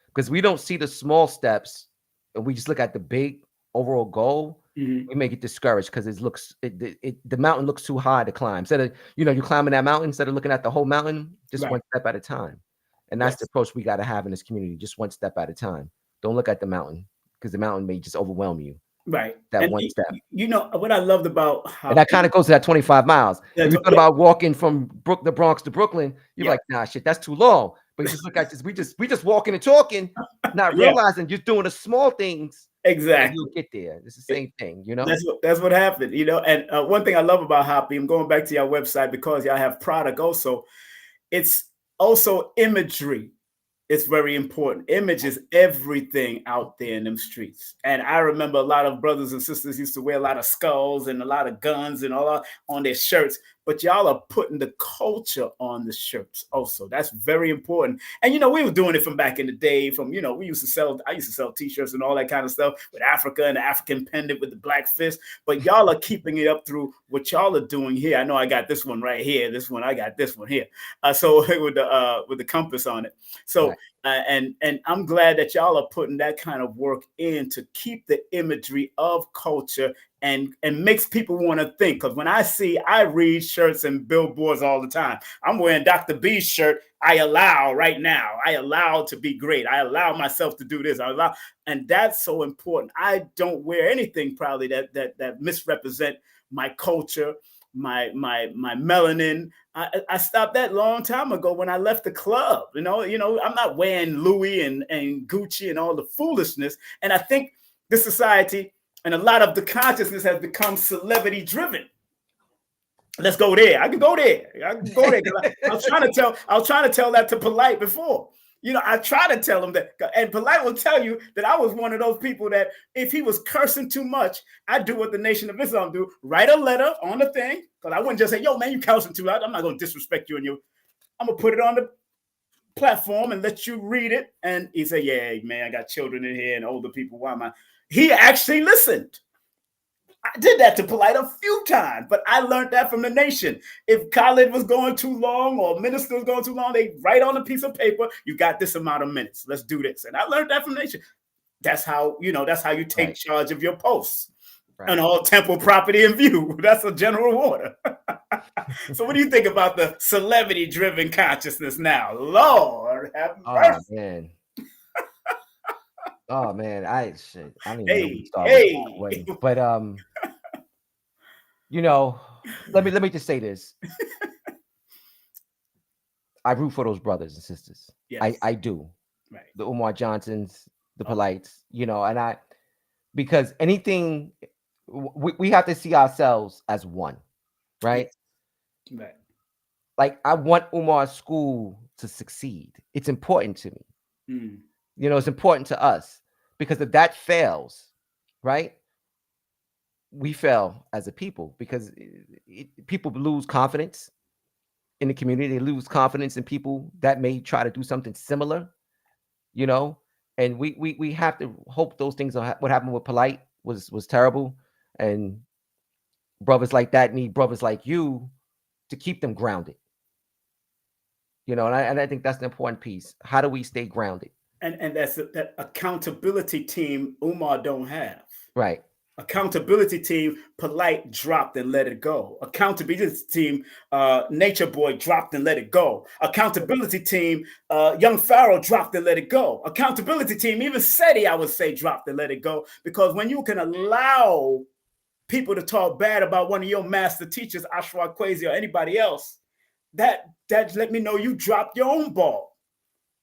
because we don't see the small steps and we just look at the big overall goal. We may get discouraged because the mountain looks too high to climb. Instead of, you're climbing that mountain, instead of looking at the whole mountain, just one step at a time. And that's the approach we got to have in this community. Just one step at a time. Don't look at the mountain, because the mountain may just overwhelm you. Right. That and one step. What I loved about how, and that kind of goes to that 25 miles. If you thought about walking from the Bronx to Brooklyn, you're like, nah, shit, that's too long. But you just look at this, we just walking and talking, not realizing you're doing the small things. Exactly. You'll get there. It's the same thing, That's what happened, And one thing I love about Hoppy, I'm going back to your website because y'all have product also. It's also imagery. It's very important. Image is everything out there in them streets. And I remember a lot of brothers and sisters used to wear a lot of skulls and a lot of guns and all on their shirts. But y'all are putting the culture on the shirts also. That's very important. And, we were doing it from back in the day I used to sell T-shirts and all that kind of stuff with Africa and the African pendant with the black fist. But y'all are keeping it up through what y'all are doing here. I know I got this one right here. This one, I got this one here. So with the compass on it. So, right. And I'm glad that y'all are putting that kind of work in to keep the imagery of culture and makes people want to think. Because when I read shirts and billboards all the time. I'm wearing Dr. B's shirt. I allow right now. I allow to be great. I allow myself to do this. And that's so important. I don't wear anything probably that misrepresent my culture, my melanin. I stopped that long time ago when I left the club. I'm not wearing Louis and Gucci and all the foolishness. And I think the society and a lot of the consciousness has become celebrity driven. Let's go there. I can go there. I was trying to tell that to Polite before. I try to tell him that, and Polite will tell you that I was one of those people that if he was cursing too much, I'd do what the Nation of Islam do, write a letter on the thing, because I wouldn't just say, yo, man, you cursing too loud. I'm not going to disrespect you. I'm going to put it on the platform and let you read it. And he said, yeah, man, I got children in here and older people. Why am I? He actually listened. I did that to Polite a few times, but I learned that from the Nation. If Khalid was going too long or minister was going too long, they write on a piece of paper, you got this amount of minutes. Let's do this. And I learned that from Nation. That's how you take right. charge of your posts. Right. And all temple property in view. That's a general order. So what do you think about the celebrity-driven consciousness now? Lord have Oh mercy. man. Oh man, I don't even know where to Hey, start with that hey. one. But you know, let me just say this. I root for those brothers and sisters. Yes. I do. Right. The Umar Johnsons, the Oh, Polites, and I because anything we have to see ourselves as one, yes. right? Right. Like I want Umar's school to succeed. It's important to me. Mm. It's important to us because if that fails, right? We fail as a people because people lose confidence in the community. They lose confidence in people that may try to do something similar, you know. And we have to hope those things are what happened with Polite was terrible, and brothers like that need brothers like you to keep them grounded, and I think that's an important piece. How do we stay grounded? And that accountability team Umar don't have. Right. Accountability team, Polite dropped and let it go. Accountability team, Nature Boy dropped and let it go. Accountability team, Young Pharaoh dropped and let it go. Accountability team, even SETI, I would say, dropped and let it go. Because when you can allow people to talk bad about one of your master teachers, Ashwa Kwesi or anybody else, that let me know you dropped your own ball.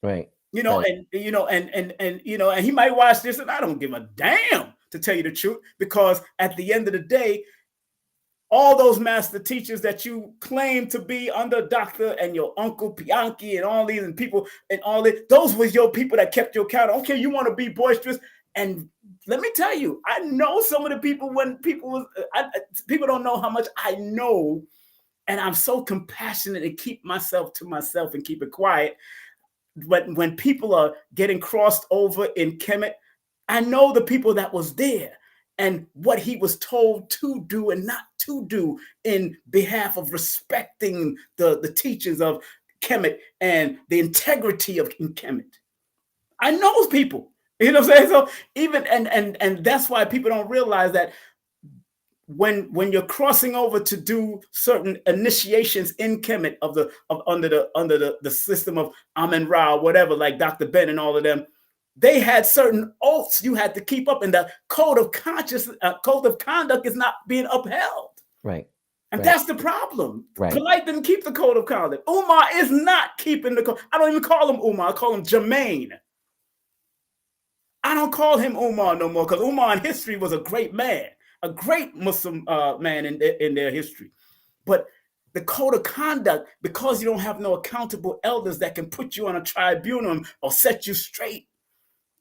Right. You know, Right. and you know, and he might watch this, and I don't give a damn, to tell you the truth, because at the end of the day, all those master teachers that you claim to be under Doctor and your Uncle Pianki and all these and people and all this, those was your people that kept you accountable. Okay, you want to be boisterous, and let me tell you, I know some of the people when people was people don't know how much I know, and I'm so compassionate and keep myself to myself and keep it quiet. But when people are getting crossed over in Kemet, I know the people that was there and what he was told to do and not to do in behalf of respecting the teachings of Kemet and the integrity of Kemet. I know those people. You know what I'm saying? So even and that's why people don't realize that when you're crossing over to do certain initiations in Kemet of under the system of Amen Ra or whatever, like Dr. Ben and all of them, they had certain oaths you had to keep up, and the code of conduct is not being upheld. Right. And Right. that's the problem. Right. Polite didn't keep the code of conduct. Umar is not keeping the code. I don't even call him Umar. I call him Jermaine. I don't call him Umar no more because Umar in history was a great man, a great Muslim man in their history. But the code of conduct, because you don't have no accountable elders that can put you on a tribunal or set you straight,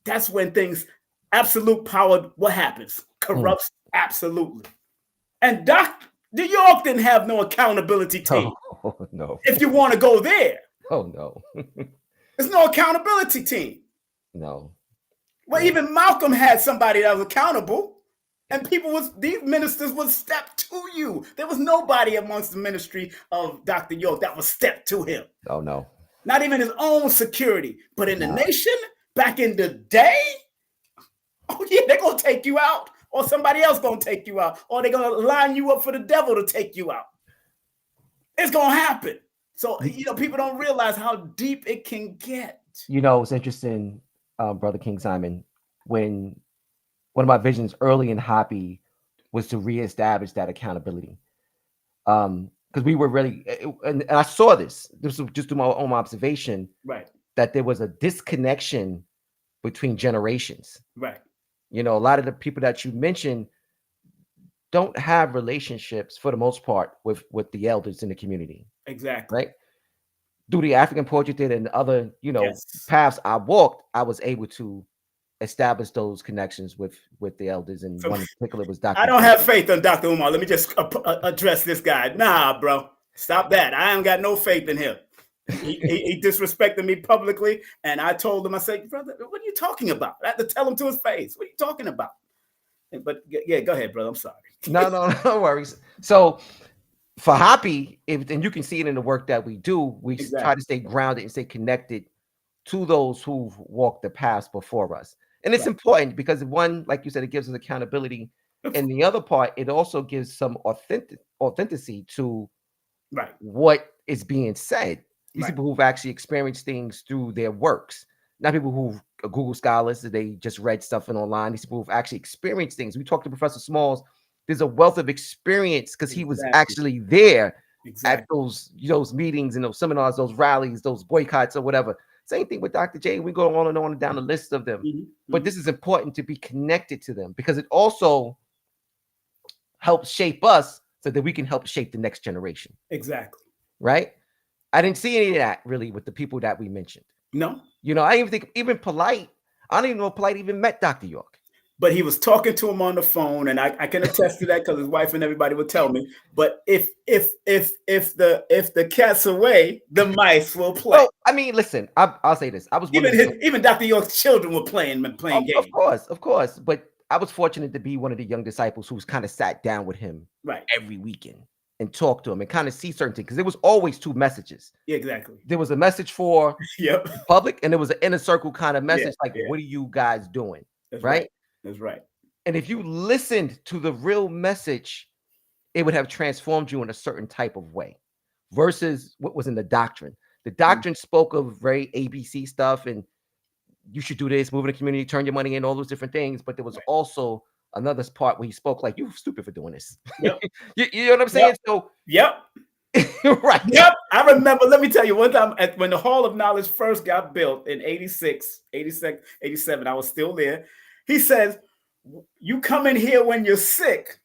that's when things, absolute power, what happens? Mm. Corrupts absolutely. And New York didn't have no accountability team. Oh no. If you want to go there, Oh no. there's no accountability team. No. Well, No. even Malcolm had somebody that was accountable, and these ministers would step to you. There was nobody amongst the ministry of Dr. York that would step to him. Oh no. Not even his own security. But in the Nah. nation, back in the day, oh yeah, they're gonna take you out, or somebody else gonna take you out, or they're gonna line you up for the devil to take you out. It's gonna happen. So people don't realize how deep it can get. It's interesting, Brother King Simon, when one of my visions early in Hoppy was to reestablish that accountability. Because we were really, and I saw this was just through my own observation, Right. that there was a disconnection between generations. Right. A lot of the people that you mentioned don't have relationships for the most part with the elders in the community, Exactly. right? Through the African Portrait and other, Yes. paths I walked, I was able to establish those connections with the elders, and So one in particular was I Dr. don't have faith in Dr. Umar. Let me just address this guy. Nah, bro. Stop that. I ain't got no faith in him. He disrespected me publicly, and I told him, I said, brother, what are you talking about? I had to tell him to his face. What are you talking about? But yeah, go ahead, brother. I'm sorry. No, no worries. So for Hoppy, and you can see it in the work that we do, we try Exactly. to stay grounded and stay connected to those who've walked the path before us. And it's Right. important because one, like you said, it gives us accountability. And the other part, it also gives some authenticity to Right. what is being said. These Right. people who've actually experienced things through their works, not people who are Google scholars that they just read stuff in online. These people who've actually experienced things. We talked to Professor Smalls. There's a wealth of experience because he was Exactly. actually there at Exactly. those meetings and those seminars, those rallies, those boycotts or whatever. Same thing with Dr. J. We go on and down the list of them. But this is important to be connected to them because it also helps shape us so that we can help shape the next generation. Exactly. Right? I didn't see any of that really with the people that we mentioned. No. I even think even Polite, I don't even know if Polite even met Dr. York. But he was talking to him on the phone, and I can attest to that because his wife and everybody would tell me. But if the cat's away, the mice will play. Well, I mean, listen, I'll say this. I was even Dr. York's children were playing games. Of course. But I was fortunate to be one of the young disciples who's kind of sat down with him every weekend and talked to him and kind of see certain things because there was always two messages. Yeah, exactly. There was a message for the public, and there was an inner circle kind of message what are you guys doing? That's right? That's right. And if you listened to the real message, it would have transformed you in a certain type of way versus what was in the doctrine. The doctrine spoke of very ABC stuff and you should do this, move in the community, turn your money in, all those different things. But there was also another part where he spoke like, you're stupid for doing this. Yep. you know what I'm saying? So, right. Yep. I remember, let me tell you, one time when the Hall of Knowledge first got built in 86, 86, 87, I was still there. He says, you come in here when you're sick,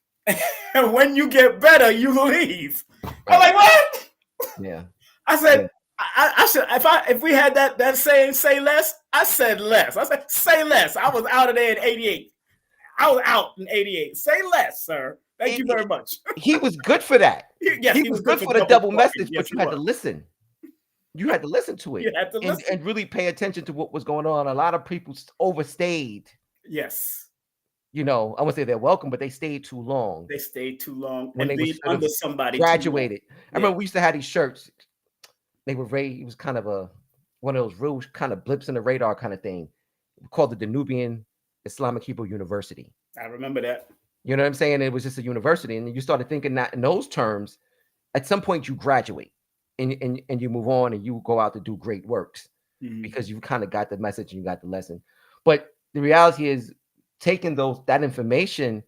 and when you get better, you leave. Right. I'm like, what? Yeah. I said, I should, if we had that saying, say less, I said less. I said, say less. I was out of there in 88. I was out in 88. Say less, sir. Thank you very much. He was good for that. Yes, he was good for the double message, yes, but you had to listen. You had to listen to it. You had to listen. And really pay attention to what was going on. A lot of people overstayed. Yes. I wouldn't say they're welcome, but they stayed too long. They stayed too long when they were under somebody graduated. I remember we used to have these shirts. They were it was kind of one of those real kind of blips in the radar kind of thing. We called it the Nubian Islamic Hebrew University. I remember that. You know what I'm saying? It was just a university, and you started thinking that in those terms. At some point, you graduate and you move on, and you go out to do great works because you kind of got the message and you got the lesson. But the reality is, taking that information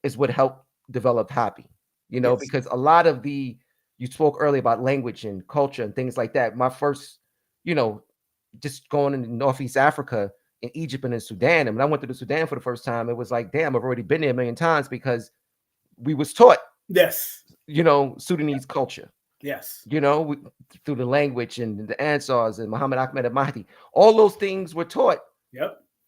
is what helped develop Happy. Because a lot of you spoke earlier about language and culture and things like that. My first, just going in Northeast Africa, in Egypt and in Sudan. And when I went to the Sudan for the first time, it was like, damn, I've already been there a million times because we was taught, Sudanese culture. Yes. Through the language and the Ansars and Muhammad Ahmed al-Mahdi. All those things were taught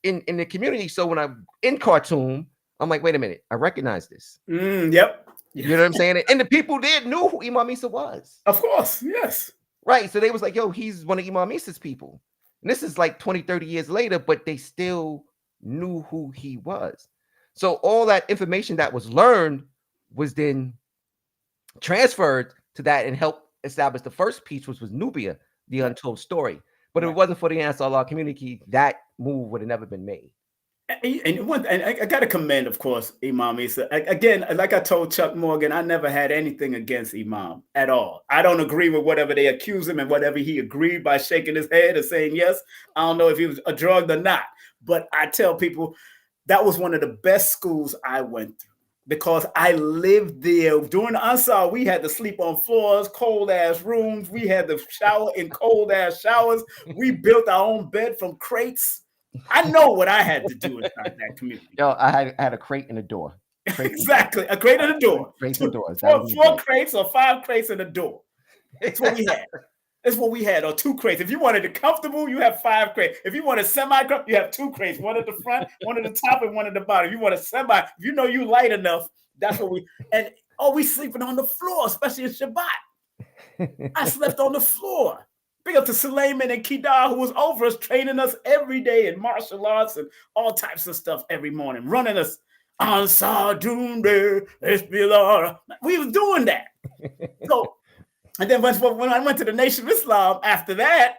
in the community. So when I'm in Khartoum, I'm like, wait a minute, I recognize this. Yep. You know what I'm saying? And the people there knew who Imam Isa was. Of course, yes. Right. So they was like, yo, he's one of Imam Isa's people. And this is like 20, 30 years later, but they still knew who he was. So all that information that was learned was then transferred to that and helped establish the first piece, which was Nubia, the untold story. But if it wasn't for the Ansar Allah community, that move would have never been made. And I got to commend, of course, Imam Isa. Again, like I told Chuck Morgan, I never had anything against Imam at all. I don't agree with whatever they accuse him and whatever he agreed by shaking his head and saying yes. I don't know if he was a drug or not. But I tell people that was one of the best schools I went through because I lived there. During the Ansar, we had to sleep on floors, cold-ass rooms. We had to shower in cold-ass showers. We built our own bed from crates. I know what I had to do inside that community. Yo, I had a crate in the door. Exactly. A crate in the door. Crates and doors. 4 crates or 5 crates in the door. That's what we had. That's what we had, or 2 crates. If you wanted it comfortable, you have 5 crates. If you want a semi-comfortable, you have 2 crates. One at the front, one at the top, and one at the bottom. If you want a semi, if you know you light enough, that's what we, and we sleeping on the floor, especially in Shabbat. I slept on the floor. Big up to Suleiman and Kedar, who was over us, training us every day in martial arts and all types of stuff every morning, running us on Sadunde, Espilara. We was doing that. So, and then when I went to the Nation of Islam after that,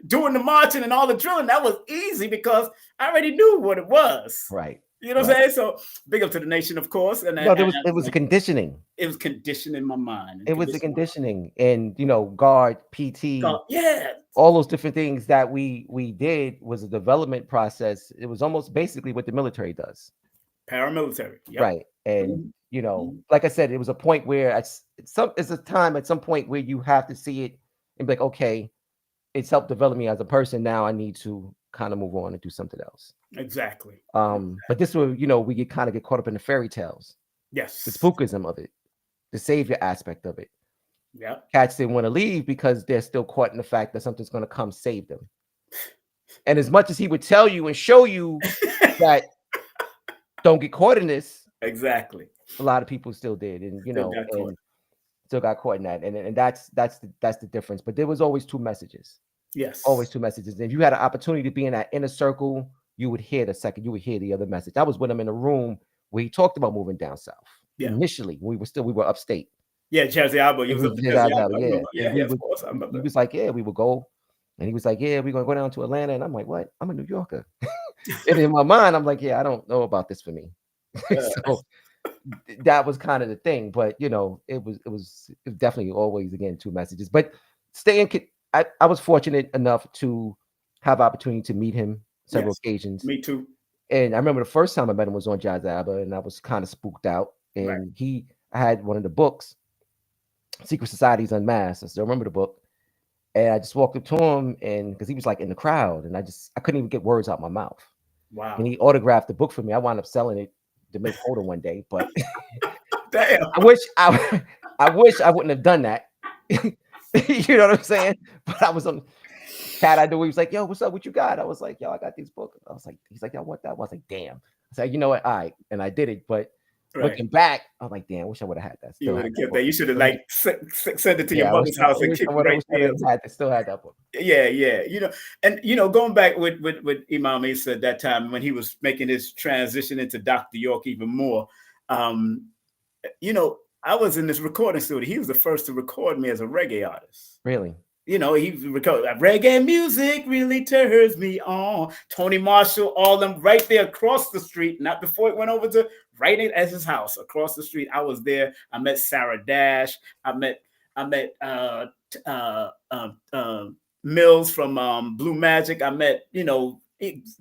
doing the marching and all the drilling, that was easy because I already knew what it was. Right. You know what I'm saying? So big up to the nation, of course. And, No, and, there was and it was a conditioning. it was conditioning my mind and It was the conditioning my conditioning, and guard, PT, God. Yeah, all those different things that we did was a development process. It was almost basically what the military does, paramilitary. Yep. right? And Mhm. Mhm. like I said, it was a point where it's a time at some point where you have to see it and be like, okay, it's helped develop me as a person. Now I need to kind of move on and do something else. Exactly. But this way, we get caught up in the fairy tales, the Yes. spookism of it, the savior aspect of it. Yep. Cats didn't want to leave because they're still caught in the fact that something's going to come save them. And as much as he would tell you and show you that don't get caught in this, Exactly. a lot of people still did, and Still got caught. and still got caught in that. And that's the difference. But there was always two messages, always Yes. two messages. And if you had an opportunity to be in that inner circle, you would hear you would hear the other message. I was with him in a room where he talked about moving down south. Yeah. Initially, we were upstate. Yeah. Jersey Alba. You And was we up in did Jersey that, Alba. I yeah. remember. And Yeah. Yeah. Of course. I he remember. was like, yeah, we would go. And he was like, yeah, we're gonna go down to Atlanta. And I'm like, what? I'm a New Yorker. And in my mind, I'm like, yeah, I don't know about this for me. So that was kind of the thing. But it was definitely always again two messages. But staying, I was fortunate enough to have opportunity to meet him several Yes. occasions. Me too. And I remember the first time I met him was on Jazz Abba, and I was kind of spooked out. Right. And I had one of the books, Secret Societies Unmasked. I still remember the book. And I just walked up to him, and because he was like in the crowd, and I couldn't even get words out my mouth. And Wow. he autographed the book for me. I wound up selling it to make Holder one day, but Damn. I wish I wouldn't have done that. You know what I'm saying? But I was on cat I knew. He was like, "Yo, what's up? What you got?" I was like, "Yo, I got these books." I was like, "He's like, I want that." I was like, "Damn." I said, "You know what? All right," and I did it. But Right. looking back, I'm like, "Damn, I wish I would have had that." You Still would had have that kept book. that. You should have like sent it to your Yeah, mother's house I and wish kept I it would right there. have still had that book. Yeah, yeah. And going back with Imam Isa at that time when he was making his transition into Dr. York even more. Um, I was in this recording studio. He was the first to record me as a reggae artist. Really? He recorded reggae music really turns me on. Tony Marshall, all them right there across the street, not before it went over to right at his house across the street. I was there. I met Sarah Dash. I met Mills from Blue Magic. I met,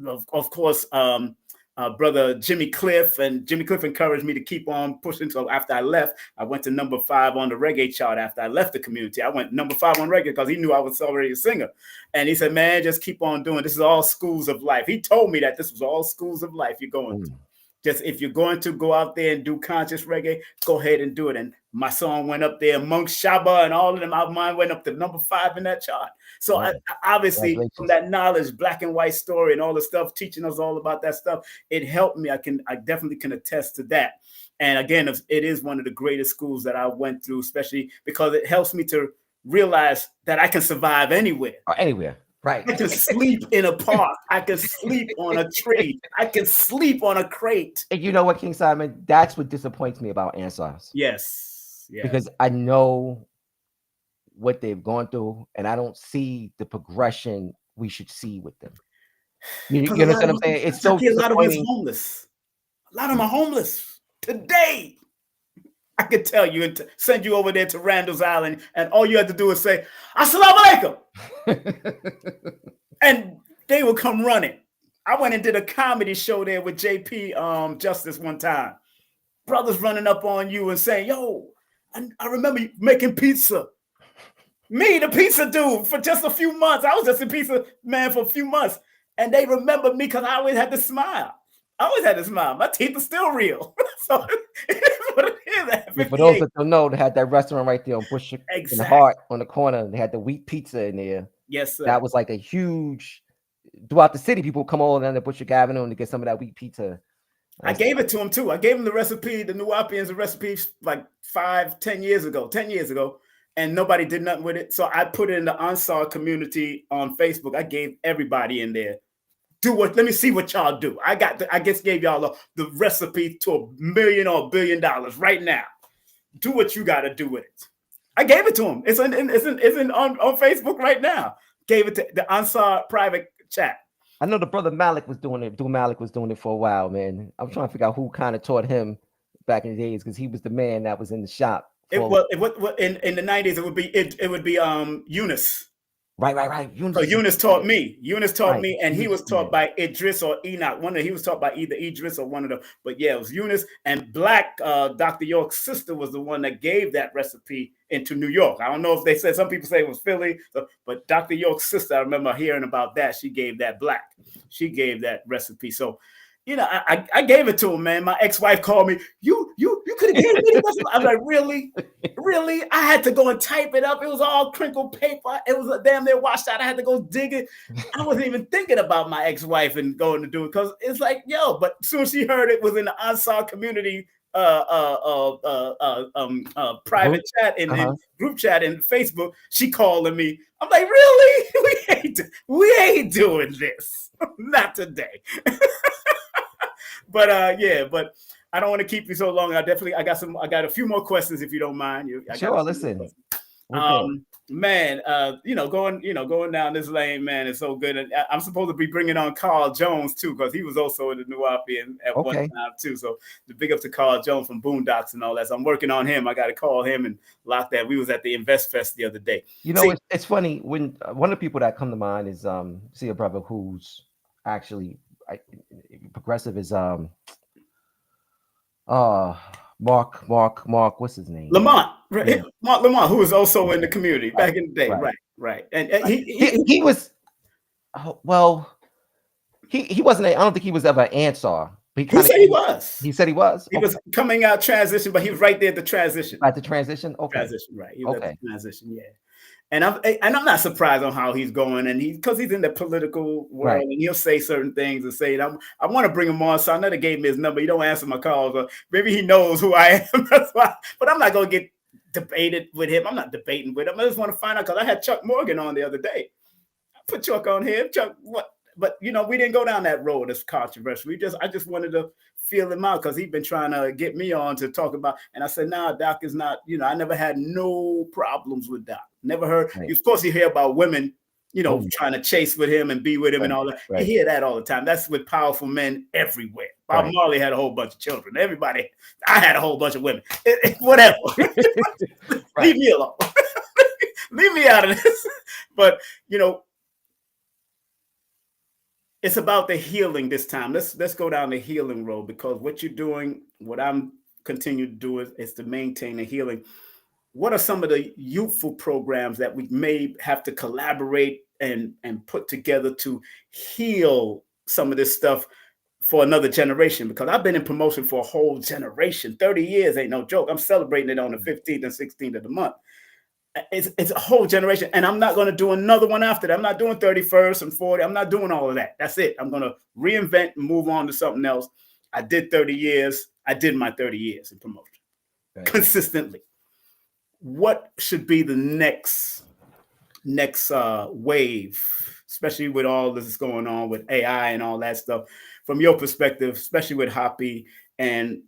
of course, brother Jimmy Cliff, and Jimmy Cliff encouraged me to keep on pushing. So after I left, I went to number 5 on the reggae chart. After I left the community, I went number 5 on reggae because he knew I was already a singer. And he said, "Man, just keep on doing. This is all schools of life." He told me that this was all schools of life you're going through. Just if you're going to go out there and do conscious reggae, go ahead and do it. And my song went up there amongst Shaba and all of them. Mine went up to number 5 in that chart. So Wow. I obviously, from that knowledge, black and white story and all the stuff, teaching us all about that stuff, it helped me. I definitely can attest to that. And again, it is one of the greatest schools that I went through, especially because it helps me to realize that I can survive anywhere. Anywhere. Right. I can sleep in a park. I can sleep on a tree. I can sleep on a crate. And you know what, King Simon? That's what disappoints me about Ansars. Yes. Because I know what they've gone through, and I don't see the progression we should see with them. You understand what I'm saying? It's so disappointing. A lot of them is homeless. A lot of them are homeless today. I could tell you and send you over there to Randall's Island, and all you had to do is say, "Assalamu alaikum." And they will come running. I went and did a comedy show there with JP Justice one time. Brothers running up on you and saying, "Yo, I remember you making pizza." Me, the pizza dude, for just a few months. I was just a pizza man for a few months. And they remember me because I always had to smile. I always had to smile. My teeth are still real. So it is what it is. For those that don't know, they had that restaurant right there on Bush in the Heart on the corner. They had the wheat pizza in there. Yes, sir. That was like a huge, throughout the city, people come all down to Bushwick Avenue to get some of that wheat pizza. I gave it to him too. I gave him the recipe, the New Orleans recipe, like 10 years ago. And nobody did nothing with it. So I put it in the Ansar community on Facebook. I gave everybody in there. Let me see what y'all do. I just gave y'all the recipe to $1 million or $1 billion right now. Do what you got to do with it. I gave it to him. It's on Facebook right now. Gave it to the Ansar private chat. I know the brother Malik was doing it. Abdul Malik was doing it for a while, man. I'm trying to figure out who kind of taught him back in the days because he was the man that was in the shop for. It what in the 90s it would be Eunice. Right. So Eunice is Eunice taught me. Eunice taught right. me, and he Eunice, was yeah. taught by Idris or Enoch. He was taught by either Idris or one of them. But yeah, it was Eunice and Black. Dr. York's sister was the one that gave that recipe into New York. I don't know if they said, some people say it was Philly, but Dr. York's sister, I remember hearing about that. She gave that Black. She gave that recipe. So, I gave it to him, man. My ex-wife called me. You could have gave me the recipe. I'm like, really? Really? I had to go and type it up. It was all crinkled paper. It was a damn near washed out. I had to go dig it. I wasn't even thinking about my ex-wife and going to do it because it's like, yo, but as soon as she heard it was in the Ansar community private Group. chat in Uh-huh. group chat in Facebook, she calling me. I'm like, really? We ain't doing this. Not today. But yeah, but I don't want to keep you so long. I got a few more questions if you don't mind. I got a Sure, few more listen. questions. We're good. Man, going down this lane, man, is so good. And I'm supposed to be bringing on Carl Jones too, because he was also in the New Orleans at one Okay. time too. So the big up to Carl Jones from Boondocks and all that. So I'm working on him. I got to call him and lock that. We was at the Invest Fest the other day. You know, it's funny when one of the people that come to mind is see a brother who's actually progressive is uh Mark, what's his name? Lamont, Yeah, Mark Lamont, who was also in yeah, the community right, back in the day, right, right, and right. He was well, he wasn't. I don't think he was ever an Ansar, but he he kind of said he was. he said he was. He Okay, was coming out transition, but he was right there at the transition. at the transition. Okay, Transition, right? He was at the okay, transition, yeah. And I'm not surprised on how he's going, and because he's in the political world, right, and he'll say certain things and say, I want to bring him on. So I never gave him his number. He don't answer my calls, or maybe he knows who I am. That's why. But I'm not gonna get debated with him. I'm not debating with him. I just want to find out because I had Chuck Morgan on the other day. I put Chuck on here. Chuck, what? But we didn't go down that road. It's controversial. I just wanted to feel him out because he'd been trying to get me on to talk about. And I said, nah, Doc is not. I never had no problems with Doc. Never heard. right. Of course, you hear about women, Oh, trying to chase with him and be with him and right, all that. You right, hear that all the time. That's with powerful men everywhere. Bob right. Marley had a whole bunch of children. Everybody, I had a whole bunch of women. Whatever. Right. Leave me alone. Leave me out of this. But it's about the healing this time. Let's go down the healing road because what you're doing, what I'm continue to do is to maintain the healing. What are some of the youthful programs that we may have to collaborate and put together to heal some of this stuff for another generation? Because I've been in promotion for a whole generation. 30 years ain't no joke. I'm celebrating it on the 15th and 16th of the month. It's a whole generation, and I'm not going to do another one after that. I'm not doing 31st and 40. I'm not doing all of that. That's it. I'm going to reinvent and move on to something else. I did 30 years. I did my 30 years in promotion Right. consistently. What should be the next wave, especially with all this going on with AI and all that stuff, from your perspective, especially with Hoppy and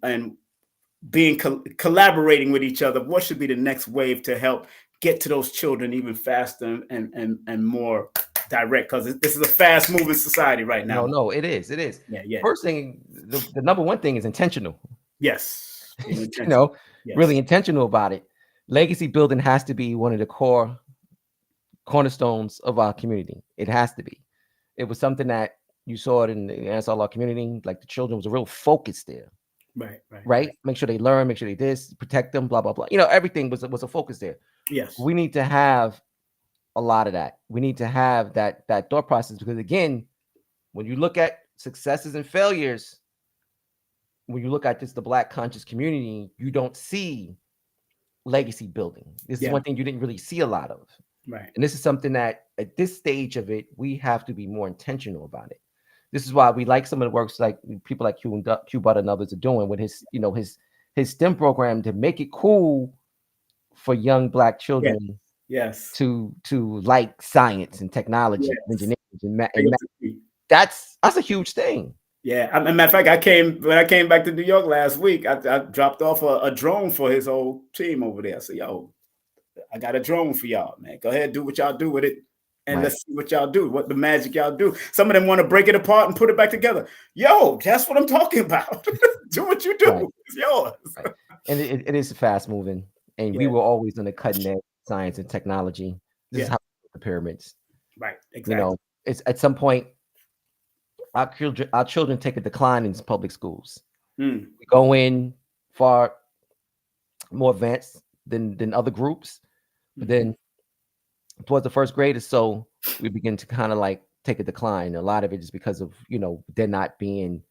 being collaborating with each other? What should be the next wave to help get to those children even faster and more direct? Because this is a fast moving society right now. No, it is. It is. Yeah. First thing, the number one thing is intentional. Yes. You Intentional. Yes. really intentional about it. Legacy building has to be one of the cornerstones of our community. It has to be. It was something that you saw it in the Ansar Law community. Like the children was a real focus there. Right. Make sure they learn, make sure they this, protect them, blah, blah, blah. Everything was a focus there. Yes. We need to have a lot of that. We need to have that thought process because again, when you look at successes and failures, when you look at just the Black conscious community, you don't see legacy building. This is one thing you didn't really see a lot of. Right. And this is something that at this stage of it, we have to be more intentional about it. This is why we like some of the works like people like Q Butter and others are doing with his STEM program to make it cool for young Black children Yes. to like science and technology, engineering and math. That's a huge thing. Yeah, as a matter of fact, when I came back to New York last week, I dropped off a drone for his whole team over there. So, yo, I got a drone for y'all, man. Go ahead, do what y'all do with it. and Right. let's see what y'all do, what the magic y'all do. Some of them want to break it apart and put it back together. Yo, that's what I'm talking about. Do what you Right. do. It's yours. Right. And it is fast moving, and we Yeah, were always on the cutting edge of science and technology. This is yeah, how we built the pyramids. right, You exactly. know, it's at some point our children take a decline in public schools. Mm, We go in far more advanced than other groups, but mhm. then towards the first grade or so, we begin to kind of like take a decline. A lot of it is because of they're not being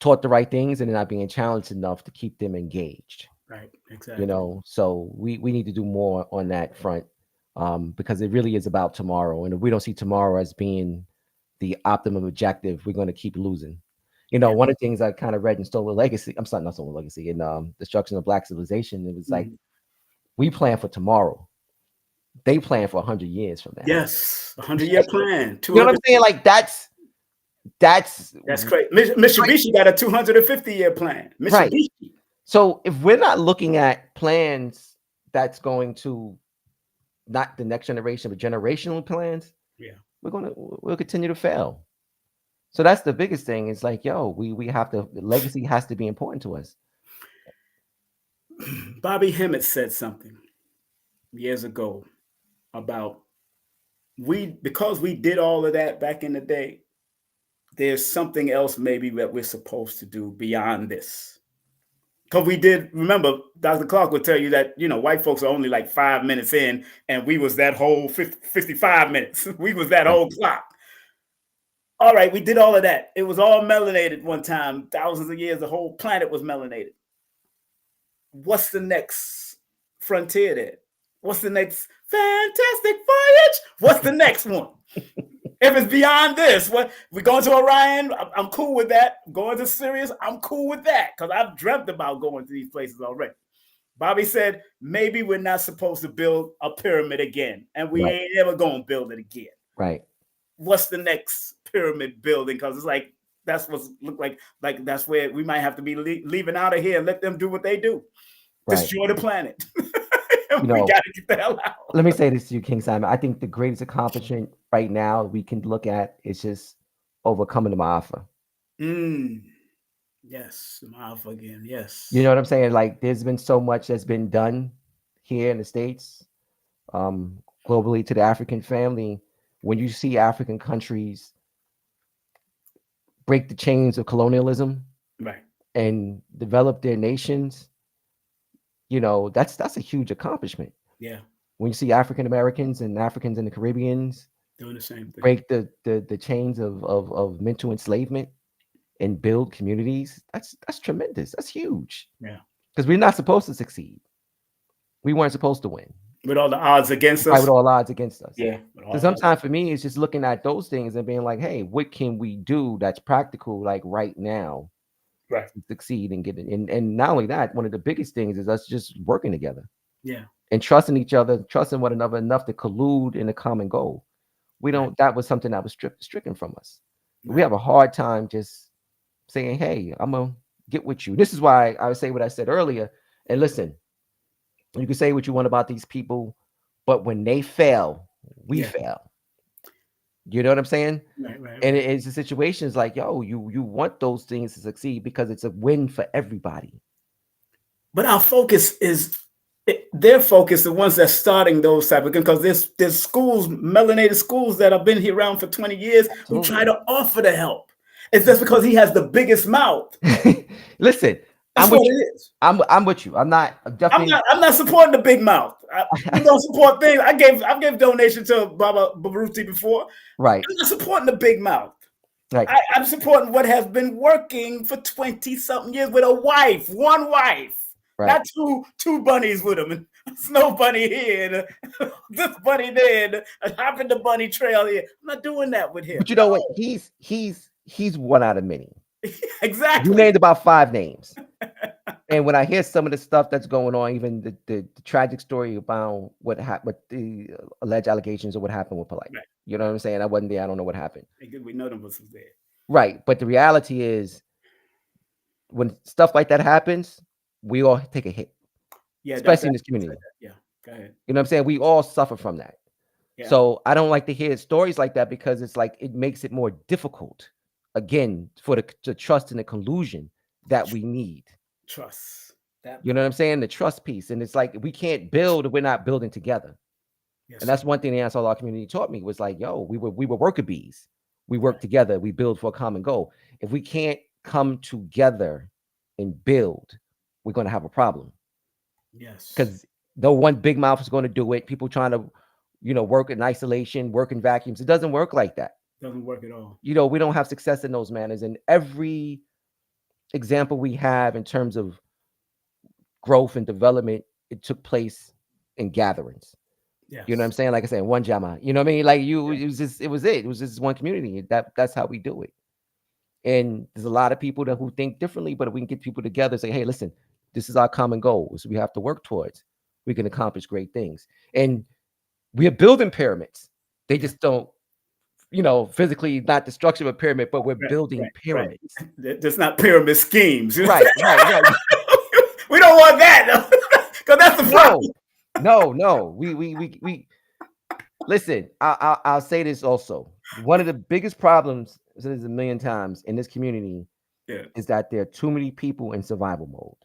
taught the right things and they're not being challenged enough to keep them engaged. Right, exactly. So we need to do more on that front, because it really is about tomorrow, and if we don't see tomorrow as being the optimum objective, we're going to keep losing. Yeah. One of the things I kind of read in Stolen Legacy, I'm sorry, not Stolen Legacy, in Destruction of Black Civilization, it was like Mhm. we plan for tomorrow, they plan for 100 years from now. Yes, 100-year plan, You know what I'm 200. saying? Like that's That's great. right. Mitsubishi got a 250-year plan. Right. Mitsubishi. So if we're not looking at plans that's going to not the next generation, but generational plans, Yeah. we'll continue to fail. So that's the biggest thing. It's like, yo, we have to legacy has to be important to us. Bobby Hemmett said something years ago about because we did all of that back in the day, there's something else maybe that we're supposed to do beyond this. Because we did, remember, Dr. Clark would tell you that, white folks are only like 5 minutes in, and we was that whole 55 minutes. We was that Right. whole clock. All right, we did all of that. It was all melanated one time. Thousands of years, the whole planet was melanated. What's the next frontier there? What's the next fantastic voyage? What's the next one? If it's beyond this, what we going to Orion? I'm cool with that. Going to Sirius, I'm cool with that because I've dreamt about going to these places already. Bobby said maybe we're not supposed to build a pyramid again, and we Right. ain't ever gonna build it again. Right. What's the next pyramid building? Because it's like that's what look like that's where we might have to be leaving out of here and let them do what they do, Right. destroy the planet. You We know, got to get the hell out. let me say this to you, King Simon. I think the greatest accomplishment right now we can look at is just overcoming the Ma'afa. Yes, Alpha again. Yes. You know what I'm saying? Like, there's been so much that's been done here in the States, globally to the African family. When you see African countries break the chains of colonialism Right. and develop their nations, that's a huge accomplishment. Yeah. When you see African Americans and Africans in the Caribbeans Doing the same thing. break the chains of mental enslavement and build communities, that's tremendous. That's huge. Yeah. Because we're not supposed to succeed. We weren't supposed to win. With all the odds against Right, us. with all odds against us. Yeah. So sometimes for me, it's just looking at those things and being like, hey, what can we do that's practical, like right now, Right. to succeed and get it? And not only that, one of the biggest things is us just working together. Yeah. And trusting each other, trusting one another enough to collude in a common goal. We don't, that was something that was stricken from us. We have a hard time just saying, hey, I'm going to get with you. This is why I would say what I said earlier. And listen, you can say what you want about these people, but when they fail, we fail. You know what I'm saying? Right. Right. And it's the situations like, yo, you want those things to succeed because it's a win for everybody. But our focus is their focus, the ones that's starting those type of things, because there's schools, melanated schools that have been here around for 20 years who try to offer the help. It's just because he has the biggest mouth. Listen, That's what it is. I'm with you. I'm not supporting the big mouth. We don't support things. I gave donation to Baba Baruti before. Right. I'm not supporting the big mouth. Right. I'm supporting what has been working for 20-something years with one wife. Right. Not two bunnies with him. And a snow bunny here, and this bunny there, and a hop in the bunny trail here. I'm not doing that with him. But you know what? He's one out of many. Exactly. You named about 5 names. And when I hear some of the stuff that's going on, even the tragic story about what happened, with the alleged allegations of what happened with Polite. Right. You know what I'm saying? I wasn't there. I don't know what happened. We know them was there. Right. But the reality is, when stuff like that happens, we all take a hit. Yeah, especially in this community. Yeah, go ahead. You know what I'm saying? We all suffer from that. Yeah. So I don't like to hear stories like that because it's like it makes it more difficult again for the trust and the collusion that we need. Trust that You know what part. I'm saying? The trust piece. And it's like we can't build if we're not building together. Yes, And sir. that's one thing the Ansar Law community taught me was like, yo, we were worker bees. We work Right. together. We build for a common goal. If we can't come together and build, we're going to have a problem Yes. because no one big mouth is going to do it. People trying to, work in isolation, work in vacuums. It doesn't work like that. Doesn't work at all. We don't have success in those manners. And every example we have in terms of growth and development, it took place in gatherings. You know what I'm Yes. saying? Like I said, one jama. You know what I mean? Like Yeah. it was just one community. That's how we do it. And there's a lot of people that who think differently, but if we can get people together, say, hey, listen, this is our common goal. So we have to work towards. We can accomplish great things. And we are building pyramids. They Yeah. just don't, physically not the structure of a pyramid, but we're Right. building Right. Right. pyramids. That's not pyramid schemes. Right, right, right. We don't want that because that's the No, problem. no. We listen. I'll say this also. One of the biggest problems, I said this a million times in this community, Yeah. is that there are too many people in survival mode.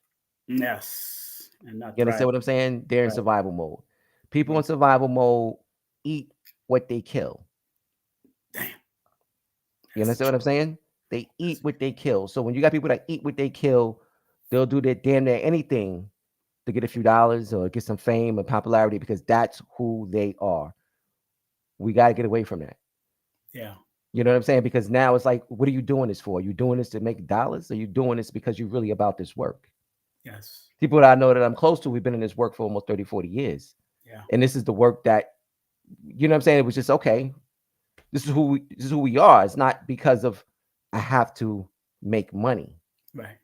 Yes. And not You understand thrive. what I'm saying? They're in Right. survival mode. People Right. in survival mode eat what they kill. Damn. You That's the understand what I'm truth. saying? They eat That's what they kill. So when you got people that eat what they kill, they'll do their damn near anything to get a few dollars or get some fame or popularity because that's who they are. We got to get away from that. yeah. You know what I'm saying? Because now it's like, what are you doing this for? Are you doing this to make dollars? Or are you doing this because you're really about this work? Yes. People that I know that I'm close to, we've been in this work for almost 30, 40 years. Yeah. And this is the work that, you know what I'm saying? It was just, okay, this is who we are. It's not because of I have to make money. Right.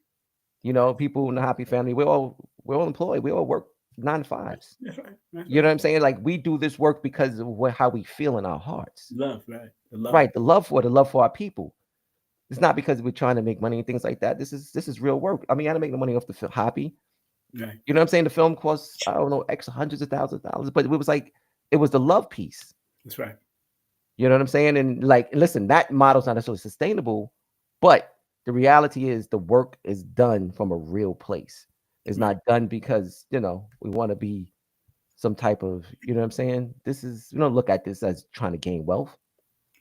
Right. People in the happy family, we're all employed. We all work 9 to 5s. That's right. That's You know right. what I'm saying? Like we do this work because of how we feel in our hearts. Love. Right. The love. Right. The love for our people. It's not because we're trying to make money and things like that. This is real work. I mean, I don't make the money off the hobby. Right. You know what I'm saying? The film costs, I don't know, X hundreds of thousands of dollars, but it was like it was the love piece. That's right. You know what I'm saying? And like, listen, that model's not necessarily sustainable, but the reality is the work is done from a real place. It's Right. not done because, we want to be some type of, you know what I'm saying? This is, we don't look at this as trying to gain wealth.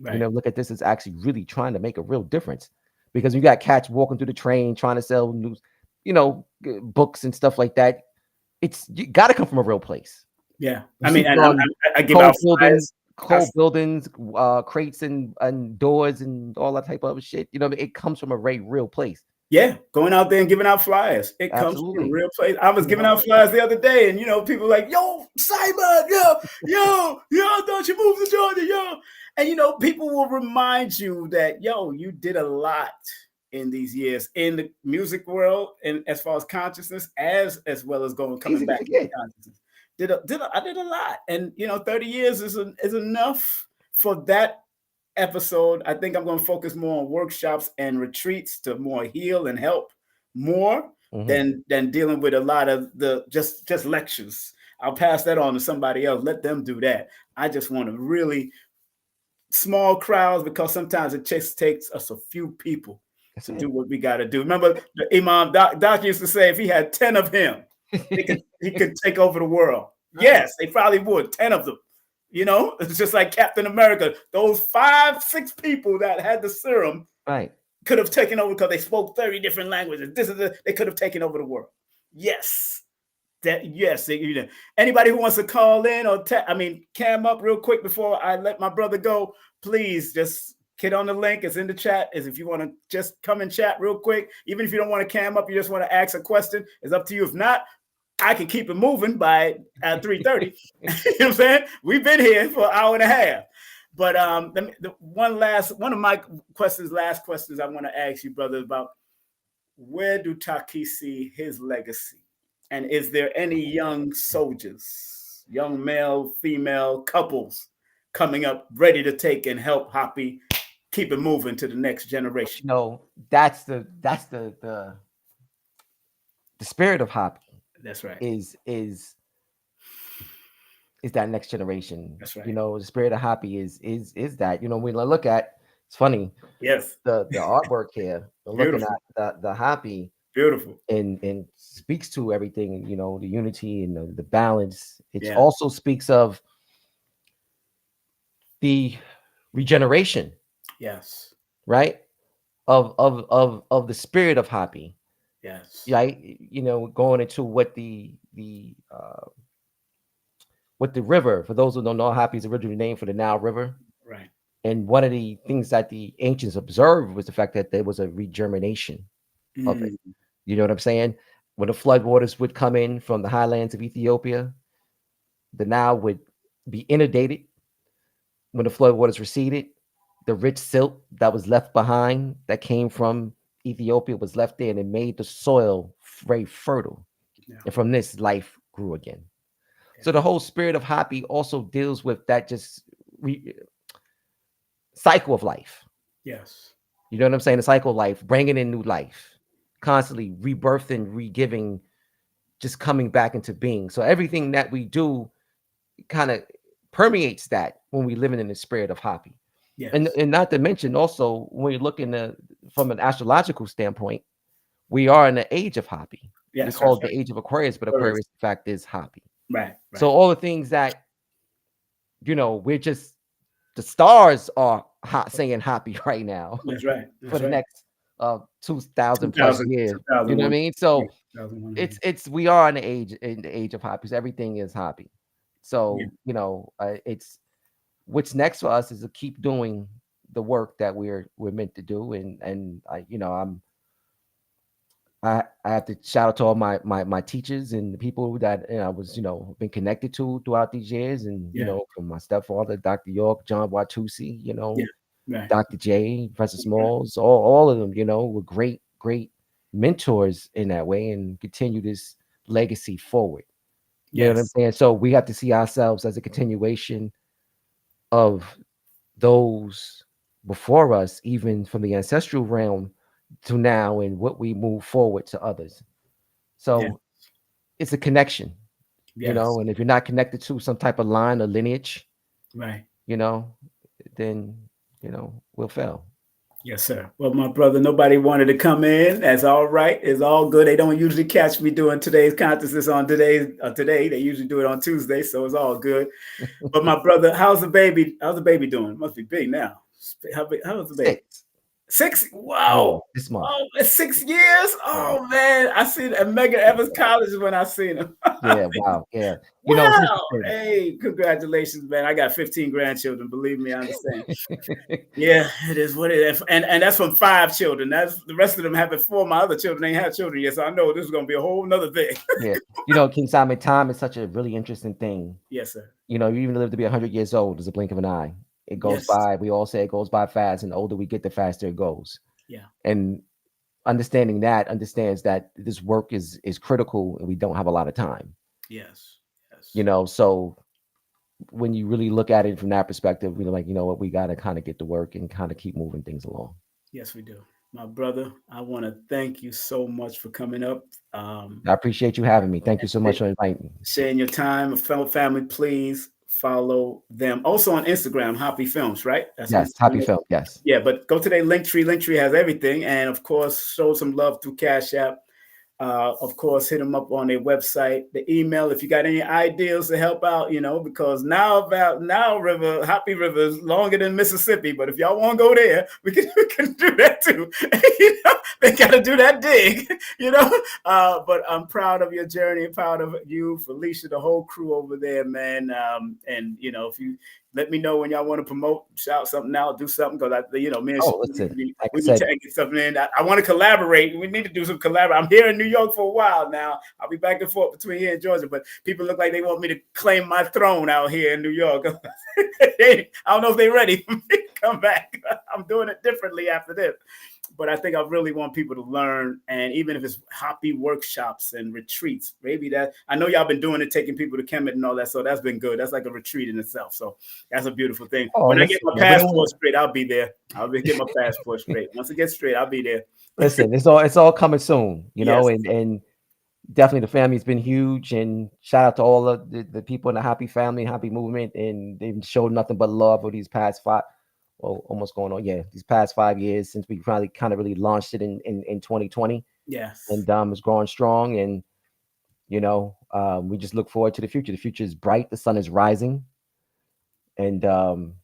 Right. Look at this as actually really trying to make a real difference because you got cats walking through the train trying to sell news, books and stuff like that. It's you got to come from a real place. Yeah. You I see mean, it and on I give cold out buildings, flyers. I, crates and doors and all that type of shit. It comes from a real place. Yeah, going out there and giving out flyers. It comes from a Absolutely. real place. I was giving out flyers the other day, and people like, "Yo, Simon, don't you move to Georgia, yo?" And people will remind you that, you did a lot in these years in the music world, and as far as consciousness, as well as coming Easy to back into forget. consciousness. I did a lot, and 30 years is enough for that episode. I think I'm going to focus more on workshops and retreats to more heal and help more Hmm. than dealing with a lot of the just lectures. I'll pass that on to somebody else. Let them do that. I just want to really small crowds because sometimes it just takes us a few people That's to do it. what we got to do. Remember, the Imam Doc used to say, if he had 10 of him, he could take over the world. Right. Yes, they probably would. 10 of them. It's just like Captain America. Those 5, 6 people that had the serum Right. could have taken over because they spoke 30 different languages. They could have taken over the world. Yes. Yes. Anybody who wants to call in or cam up real quick before I let my brother go, please just get on the link. It's in the chat. Is if you want to just come and chat real quick. Even if you don't want to cam up, you just want to ask a question. It's up to you. If not, I can keep it moving by 3:30. You know what I'm saying? We've been here for an hour and a half. But one of my last questions I want to ask you, brother, about where do Taaqiy see his legacy? And is there any young soldiers, young male, female couples coming up ready to take and help Hoppy keep it moving to the next generation? That's the spirit of hoppy That's right. is is that next generation. That's You right. know, the spirit of happy is that. You know, when I look at, it's funny, Yes. the artwork here, looking Beautiful. at the happy Beautiful. and speaks to everything, you know, the unity and the balance. It Yeah. also speaks of the regeneration, Yes. right? Of the spirit of happy, Yes. right? You know, going into what the river, for those who don't know, happy is originally named for the Nile River. Right. And one of the things that the ancients observed was the fact that there was a regermination of it. Mm. You know what I'm saying? When the floodwaters would come in from the highlands of Ethiopia, the Nile would be inundated. When the floodwaters receded, the rich silt that was left behind, that came from Ethiopia, was left there, and it made the soil very fertile. Yeah. And from this, life grew again. Yeah. So the whole spirit of happy also deals with that just re- cycle of life. Yes. You know what I'm saying? The cycle of life, bringing in new life, constantly rebirthing, re-giving, just coming back into being. So everything that we do kind of permeates that when we living in the spirit of happy. And, Yes. and not to mention also when you look from an astrological standpoint, we are in the age of happy. We Yes. call That's it right. the age of Aquarius, but First. Aquarius, in fact, is happy. Right. So Right. all the things that, you know, we're just, the stars are hot saying happy right now That's right. for That's the right. next 2000 plus 2000, years. You know what I 2001. mean? Yeah. So 2100. it's we are in the age of happy. So everything is happy. Yeah. So, you know, it's what's next for us is to keep doing the work that we're meant to do. And I, you know, I have to shout out to all my teachers and the people that, you know, I was, you know, been connected to throughout these years. And, you Yeah. know, from my stepfather, Dr. York, John Watusi, you Yeah. know, Right. Dr. J, Professor Right. Smalls, all of them, you know, were great mentors in that way, and continue this legacy forward. You know what I'm Yes. saying? So we have to see ourselves as a continuation of those before us, even from the ancestral realm to now, and what we move forward to others. Yeah. So it's a connection, you Yes. know, and if you're not connected to some type of line or lineage, Right. you know, then, you know, we'll fail. Yes, sir. Well, my brother, nobody wanted to come in. That's all right. It's all good. They don't usually catch me doing today's consciousness on today. They usually do it on Tuesday, so it's all good. But my brother, how's the baby? How's the baby doing? Must be big now. How's the baby? 6. 6? Yeah, Wow. this month. Oh, it's 6 years. Yeah. Oh man, I seen at Mega Evans College is when I seen him. Yeah, wow. Yeah. You know, it's Wow. interesting. Hey, congratulations, man. I got 15 grandchildren. Believe me, I understand. Yeah, it is what it is. And that's from 5 children. That's the rest of them have it 4. My other children ain't had children yet. So I know this is gonna be a whole nother thing. Yeah. You know, King Simon, time is such a really interesting thing. Yes, sir. You know, you even live to be 100 years old is a blink of an eye. It goes Yes. by. We all say it goes by fast, and the older we get, the faster it goes. Yeah. And understanding that understands that this work is critical, and we don't have a lot of time. Yes. Yes. You know, so when you really look at it from that perspective, you know, like, you know what, we got to kind of get to work and kind of keep moving things along. Yes, we do. My brother, I want to thank you so much for coming up. I appreciate you having me. Thank you so much for inviting me. Sharing your time. Fellow family, please follow them. Also on Instagram, Happy Films, right? That's Yes, Instagram. happy film. Yes. Yeah, but go to their link tree. Link tree has everything. And of course, show some love through Cash App. Of course, hit them up on their website, the email. If you got any ideas to help out, you know, because now River, Happy River is longer than Mississippi. But if y'all want to go there, we can do that too. You know, they got to do that dig, you know. But I'm proud of your journey, proud of you, Felicia, the whole crew over there, man. And you know, if you let me know when y'all want to promote, shout something out, do something, because me and Oh, listen, like I we be said, taking something in. I want to collaborate. We need to do some collaborate. I'm here in New York for a while now. I'll be back and forth between here and Georgia, but people look like they want me to claim my throne out here in New York. I don't know if they're ready for me to come back. I'm doing it differently after this. But I think I really want people to learn, and even if it's happy workshops and retreats, maybe that, I know y'all been doing it, taking people to Kemet and all that, so that's been good. That's like a retreat in itself, so that's a beautiful thing. oh, When I get listen, my man, we don't passport want straight, I'll be there. I'll get my passport straight. Once it gets straight, I'll be there. listen. It's all coming soon, you know, Yes, and definitely the family's been huge, and shout out to all of the people in the happy family, happy movement, and they've showed nothing but love over these past five, well, almost going on, yeah, these past 5 years since we probably kind of really launched it in 2020, Yes. and it's growing strong, and we just look forward to the future. The future is bright, the sun is rising, and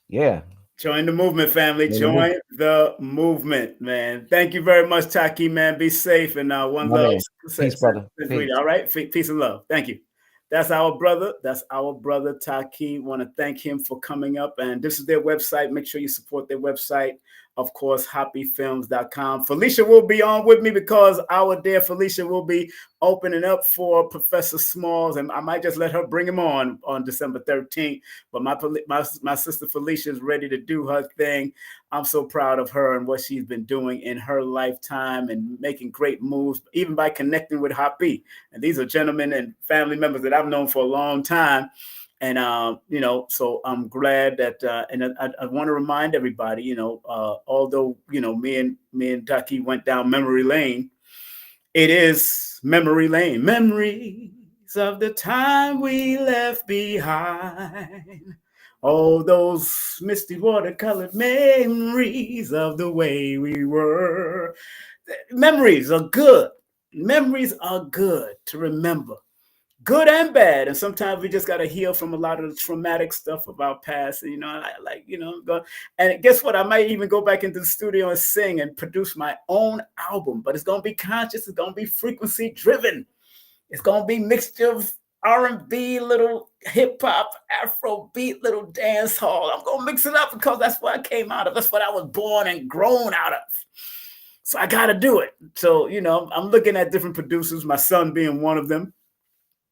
yeah, Join the movement, family. in the move, Join the movement, man. Thank you very much, Taaqiy, man. Be safe and one my love. man. Peace, brother. Peace. All right, peace and love. Thank you. That's our brother. That's our brother Taaqiy. Want to thank him for coming up. And this is their website. Make sure you support their website. Of course, happyfilms.com. Felicia will be on with me because our dear Felicia will be opening up for Professor Smalls, and I might just let her bring him on December 13th. But my sister Felicia is ready to do her thing. I'm so proud of her and what she's been doing in her lifetime and making great moves, even by connecting with Happy. And these are gentlemen and family members that I've known for a long time. And so I'm glad that, and I want to remind everybody, although me and Taaqiy went down memory lane, it is memory lane. Memories of the time we left behind. All those misty watercolored memories of the way we were. Memories are good. Memories are good to remember, good and bad. And sometimes we just got to heal from a lot of the traumatic stuff of our past. And guess what? I might even go back into the studio and sing and produce my own album, but it's going to be conscious. It's going to be frequency driven. It's going to be mixture of R&B, little hip hop, Afro beat, little dance hall. I'm going to mix it up because that's what I came out of. That's what I was born and grown out of. So I got to do it. So, I'm looking at different producers, my son being one of them.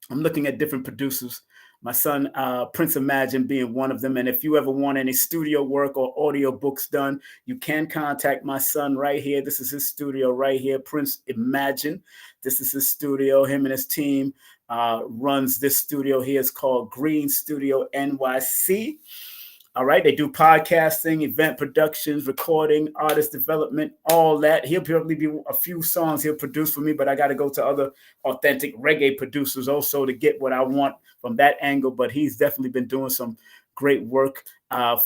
I'm looking at different producers. My son, Prince Imagine, being one of them. And if you ever want any studio work or audio books done, you can contact my son right here. This is his studio right here, Prince Imagine. This is his studio. Him and his team runs this studio here. It's called Green Studio NYC. All right. They do podcasting, event productions, recording, artist development, all that. He'll probably be a few songs he'll produce for me, but I got to go to other authentic reggae producers also to get what I want from that angle. But he's definitely been doing some great work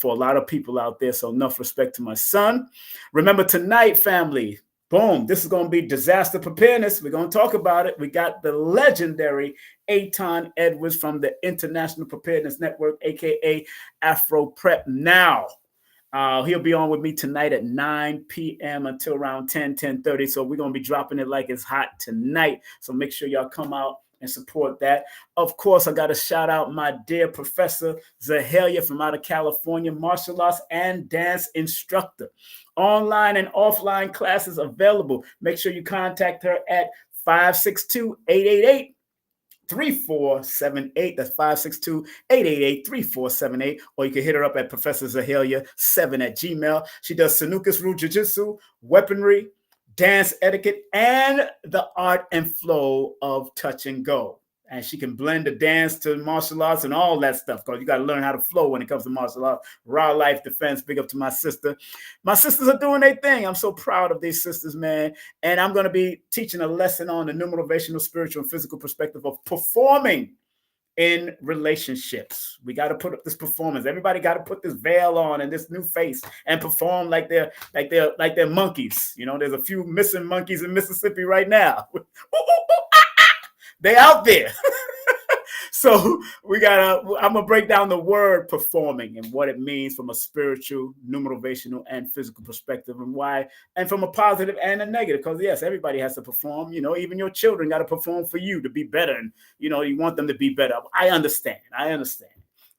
for a lot of people out there. So enough respect to my son. Remember tonight, family. Boom. This is going to be disaster preparedness. We're going to talk about it. We got the legendary Aton Edwards from the International Preparedness Network, a.k.a. Afro Prep Now. He'll be on with me tonight at 9 p.m. until around 10:30. So we're going to be dropping it like it's hot tonight. So make sure y'all come out and support that. Of course, I got to shout out my dear Professor Zahelia from out of California, martial arts and dance instructor. Online and offline classes available. Make sure you contact her at 562-888 3478. That's 562-888-3478. Or you can hit her up at Professor Zahelia7 at Gmail. She does Sanukas Rule Jiu-Jitsu, weaponry, dance etiquette, and the art and flow of touch and go. And she can blend the dance to martial arts and all that stuff, because you got to learn how to flow when it comes to martial arts. Raw life defense. Big up to my sister. My sisters are doing their thing. I'm so proud of these sisters, man. And I'm going to be teaching a lesson on the nutritional, spiritual, and physical perspective of performing in relationships. We got to put up this performance. Everybody got to put this veil on and this new face and perform like they're monkeys. There's a few missing monkeys in Mississippi right now. They out there. So I'm going to break down the word performing and what it means from a spiritual, nutritional, and physical perspective, and why, and from a positive and a negative. Because yes, everybody has to perform. Even your children got to perform for you to be better. And, you want them to be better. I understand.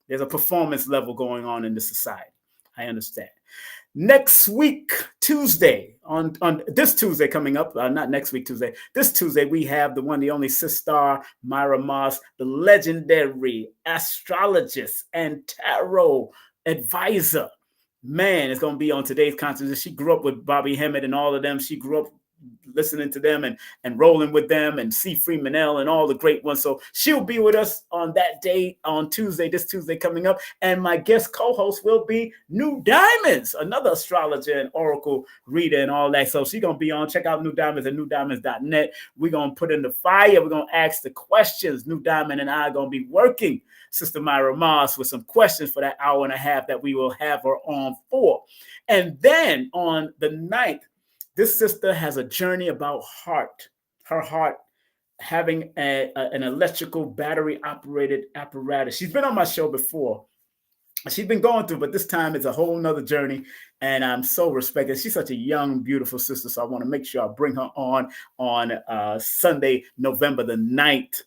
There's a performance level going on in the society. I understand. Next week, Tuesday, on this Tuesday coming up, not next week, Tuesday, this Tuesday, we have the one, the only sister, Myra Moss, the legendary astrologist and tarot advisor. Man, it's going to be on today's conference. She grew up with Bobby Hemmett and all of them. She grew up listening to them and rolling with them, and C. Freemanel and all the great ones. So she'll be with us on that day on Tuesday, this Tuesday coming up. And my guest co-host will be New Diamonds, another astrologer and oracle reader and all that. So she's going to be on. Check out New Diamonds at newdiamonds.net. We're going to put in the fire. We're going to ask the questions. New Diamond and I are going to be working Sister Myra Moss with some questions for that hour and a half that we will have her on for. And then on the 9th, this sister has a journey about heart, her heart having an electrical battery operated apparatus. She's been on my show before. She's been going through, but this time it's a whole nother journey, and I'm so respected. She's such a young, beautiful sister, so I want to make sure I bring her on Sunday, November the 9th.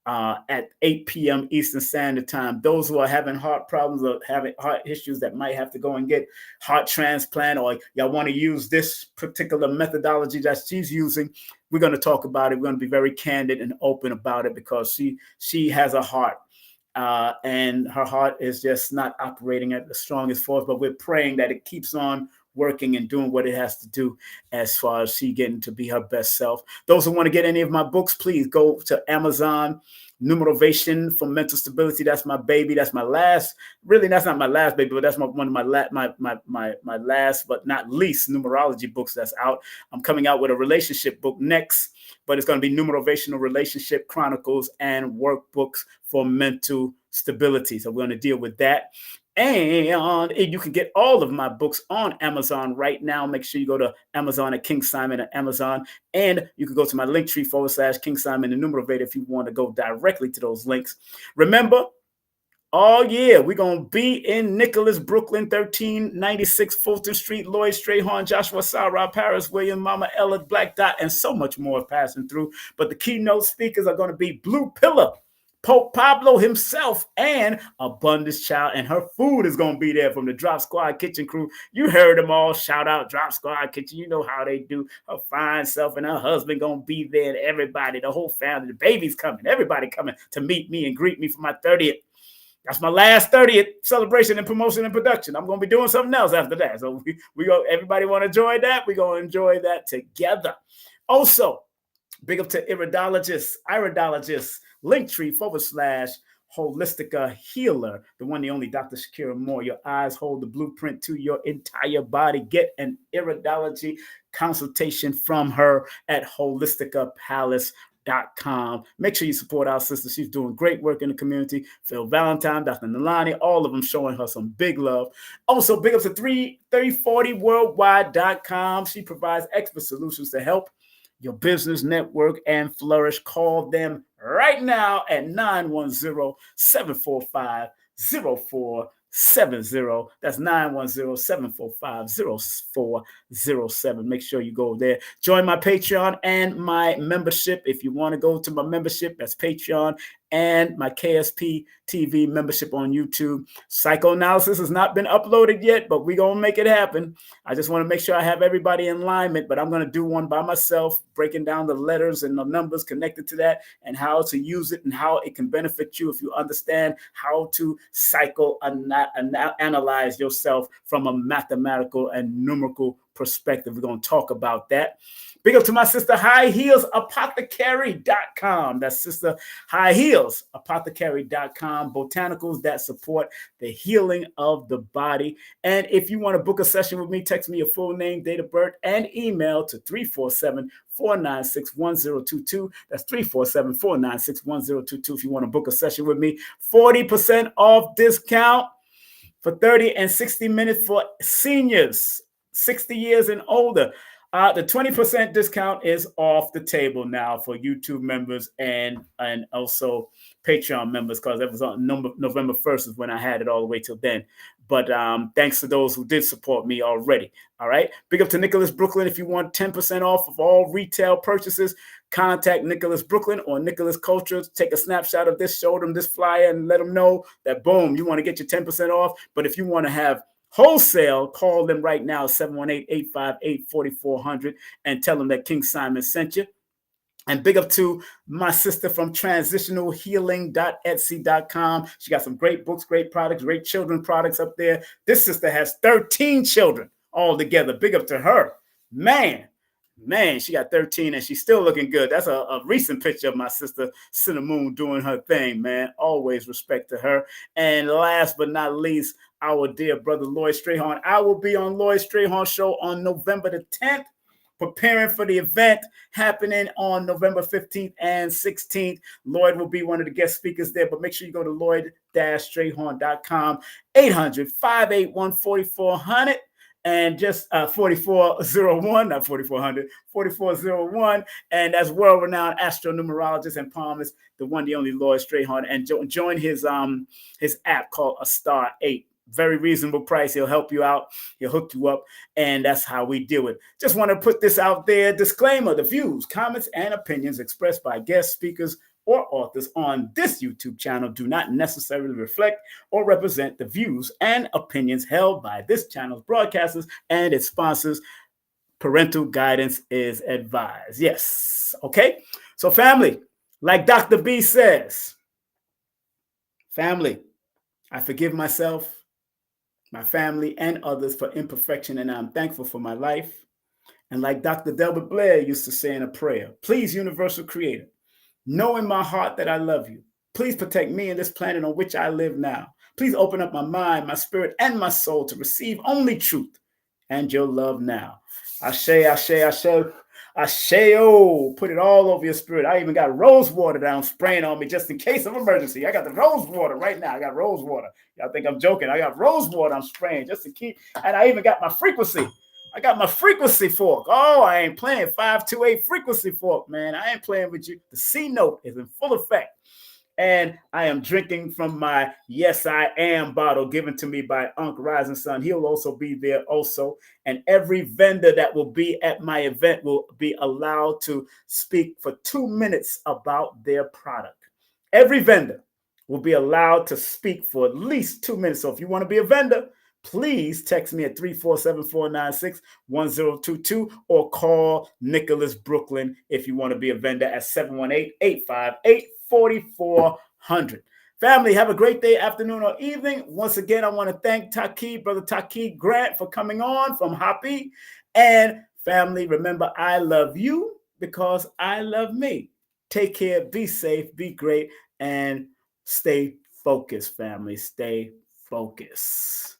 At 8 p.m. Eastern Standard Time. Those who are having heart problems or having heart issues that might have to go and get heart transplant, or y'all want to use this particular methodology that she's using, we're going to talk about it. We're going to be very candid and open about it, because she has a heart. And her heart is just not operating at the strongest force, but we're praying that it keeps on working and doing what it has to do as far as she getting to be her best self. Those who want to get any of my books, please go to Amazon. Numerovation for Mental Stability. That's my baby. That's my last. Really, that's not my last baby, but that's one of my last but not least numerology books that's out. I'm coming out with a relationship book next, but it's going to be Numerovational Relationship Chronicles and Workbooks for Mental Stability. So we're going to deal with that. And you can get all of my books on Amazon right now. Make sure you go to Amazon at King Simon at Amazon. And you can go to my Linktree /King Simon and Numerovator if you want to go directly to those links. Remember, all year, we're going to be in Nicholas, Brooklyn, 1396 Fulton Street, Lloyd Strayhorn, Joshua Sarah, Paris, William, Mama Ella, Black Dot, and so much more passing through. But the keynote speakers are going to be Blue Pillar, Pope Pablo himself, and Abundance Child, and her food is going to be there from the Drop Squad Kitchen crew. You heard them all. Shout out Drop Squad Kitchen. You know how they do. Her fine self and her husband going to be there, and everybody, the whole family, the baby's coming, everybody coming to meet me and greet me for my 30th. That's my last 30th celebration and promotion and production. I'm going to be doing something else after that. So we go. Everybody want to enjoy that? We're going to enjoy that together. Also, big up to iridologists, Linktree /Holistica Healer, the one, the only Dr. Shakira Moore. Your eyes hold the blueprint to your entire body. Get an iridology consultation from her at holisticapalace.com. Make sure you support our sister. She's doing great work in the community. Phil Valentine, Dr. Nalani, all of them showing her some big love. Also, big up to 3040worldwide.com. She provides expert solutions to help your business network and flourish. Call them right now at 910-745-0470. That's 910-745-0407. Make sure you go there. Join my Patreon and my membership. If you want to go to my membership, that's Patreon, and my KSP TV membership on YouTube. Psychoanalysis has not been uploaded yet, but we're going to make it happen. I just want to make sure I have everybody in alignment, but I'm going to do one by myself, breaking down the letters and the numbers connected to that and how to use it and how it can benefit you if you understand how to psychoanalyze yourself from a mathematical and numerical perspective. We're going to talk about that. Big up to my sister High Heels Apothecary.com. That's Sister High Heels Apothecary.com. Botanicals that support the healing of the body. And if you want to book a session with me, text me your full name, date of birth, and email to 347-496-1022. That's 347-496-1022 if you want to book a session with me. 40% off discount for 30 and 60 minutes for seniors, 60 years and older. The 20% discount is off the table now for YouTube members and also Patreon members, because it was on November 1st is when I had it all the way till then. But thanks to those who did support me already. All right. Big up to Nicholas Brooklyn. If you want 10% off of all retail purchases, contact Nicholas Brooklyn or Nicholas Culture. Take a snapshot of this, show them this flyer, and let them know that, boom, you want to get your 10% off. But if you want to have wholesale, call them right now, 718-858-4400, and tell them that King Simon sent you. And big up to my sister from transitionalhealing.etsy.com. She got some great books, great products, great children products up there. This sister has 13 children all together. Big up to her. Man, Man, she got 13 and she's still looking good. That's a recent picture of my sister Cinnamon doing her thing, man. Always respect to her. And last but not least, our dear brother Lloyd Strayhorn. I will be on Lloyd Strayhorn show on November the 10th, preparing for the event happening on November 15th and 16th. Lloyd will be one of the guest speakers there, but make sure you go to lloyd-strayhorn.com, 800-581-4400. And just 4401, not 4400, 4401. And that's world renowned astronumerologist and palmist, the one, the only Lloyd Strayhorn. And join his app called A Star 8. Very reasonable price. He'll help you out. He'll hook you up. And that's how we do it. Just want to put this out there. Disclaimer: the views, comments, and opinions expressed by guest speakers or authors on this YouTube channel do not necessarily reflect or represent the views and opinions held by this channel's broadcasters and its sponsors. Parental guidance is advised. Yes. Okay. So family, like Dr. B says, family, I forgive myself, my family, and others for imperfection, and I'm thankful for my life. And like Dr. Delbert Blair used to say in a prayer, please, universal creator, know in my heart that I love you. Please protect me and this planet on which I live now. Please open up my mind, my spirit, and my soul to receive only truth and your love now. Ashe, ashe, ashe, ashe, put it all over your spirit. I even got rose water that I'm spraying on me just in case of emergency. I got the rose water right now. I got rose water. Y'all think I'm joking. I got rose water I'm spraying just to keep, and I even got my frequency. I got my frequency fork. Oh, I ain't playing 528 frequency fork, man. I ain't playing with you. The C note is in full effect. And I am drinking from my Yes I Am bottle given to me by Unc Rising Sun. He'll also be there also. And every vendor that will be at my event will be allowed to speak for 2 minutes about their product. Every vendor will be allowed to speak for at least 2 minutes. So if you want to be a vendor, please text me at 347-496-1022 or call Nicholas Brooklyn if you want to be a vendor at 718-858-4400. Family, have a great day, afternoon, or evening. Once again, I want to thank Taaqiy, Brother Taaqiy Grant, for coming on from Hoppy. And family, remember, I love you because I love me. Take care, be safe, be great, and stay focused, family. Stay focused.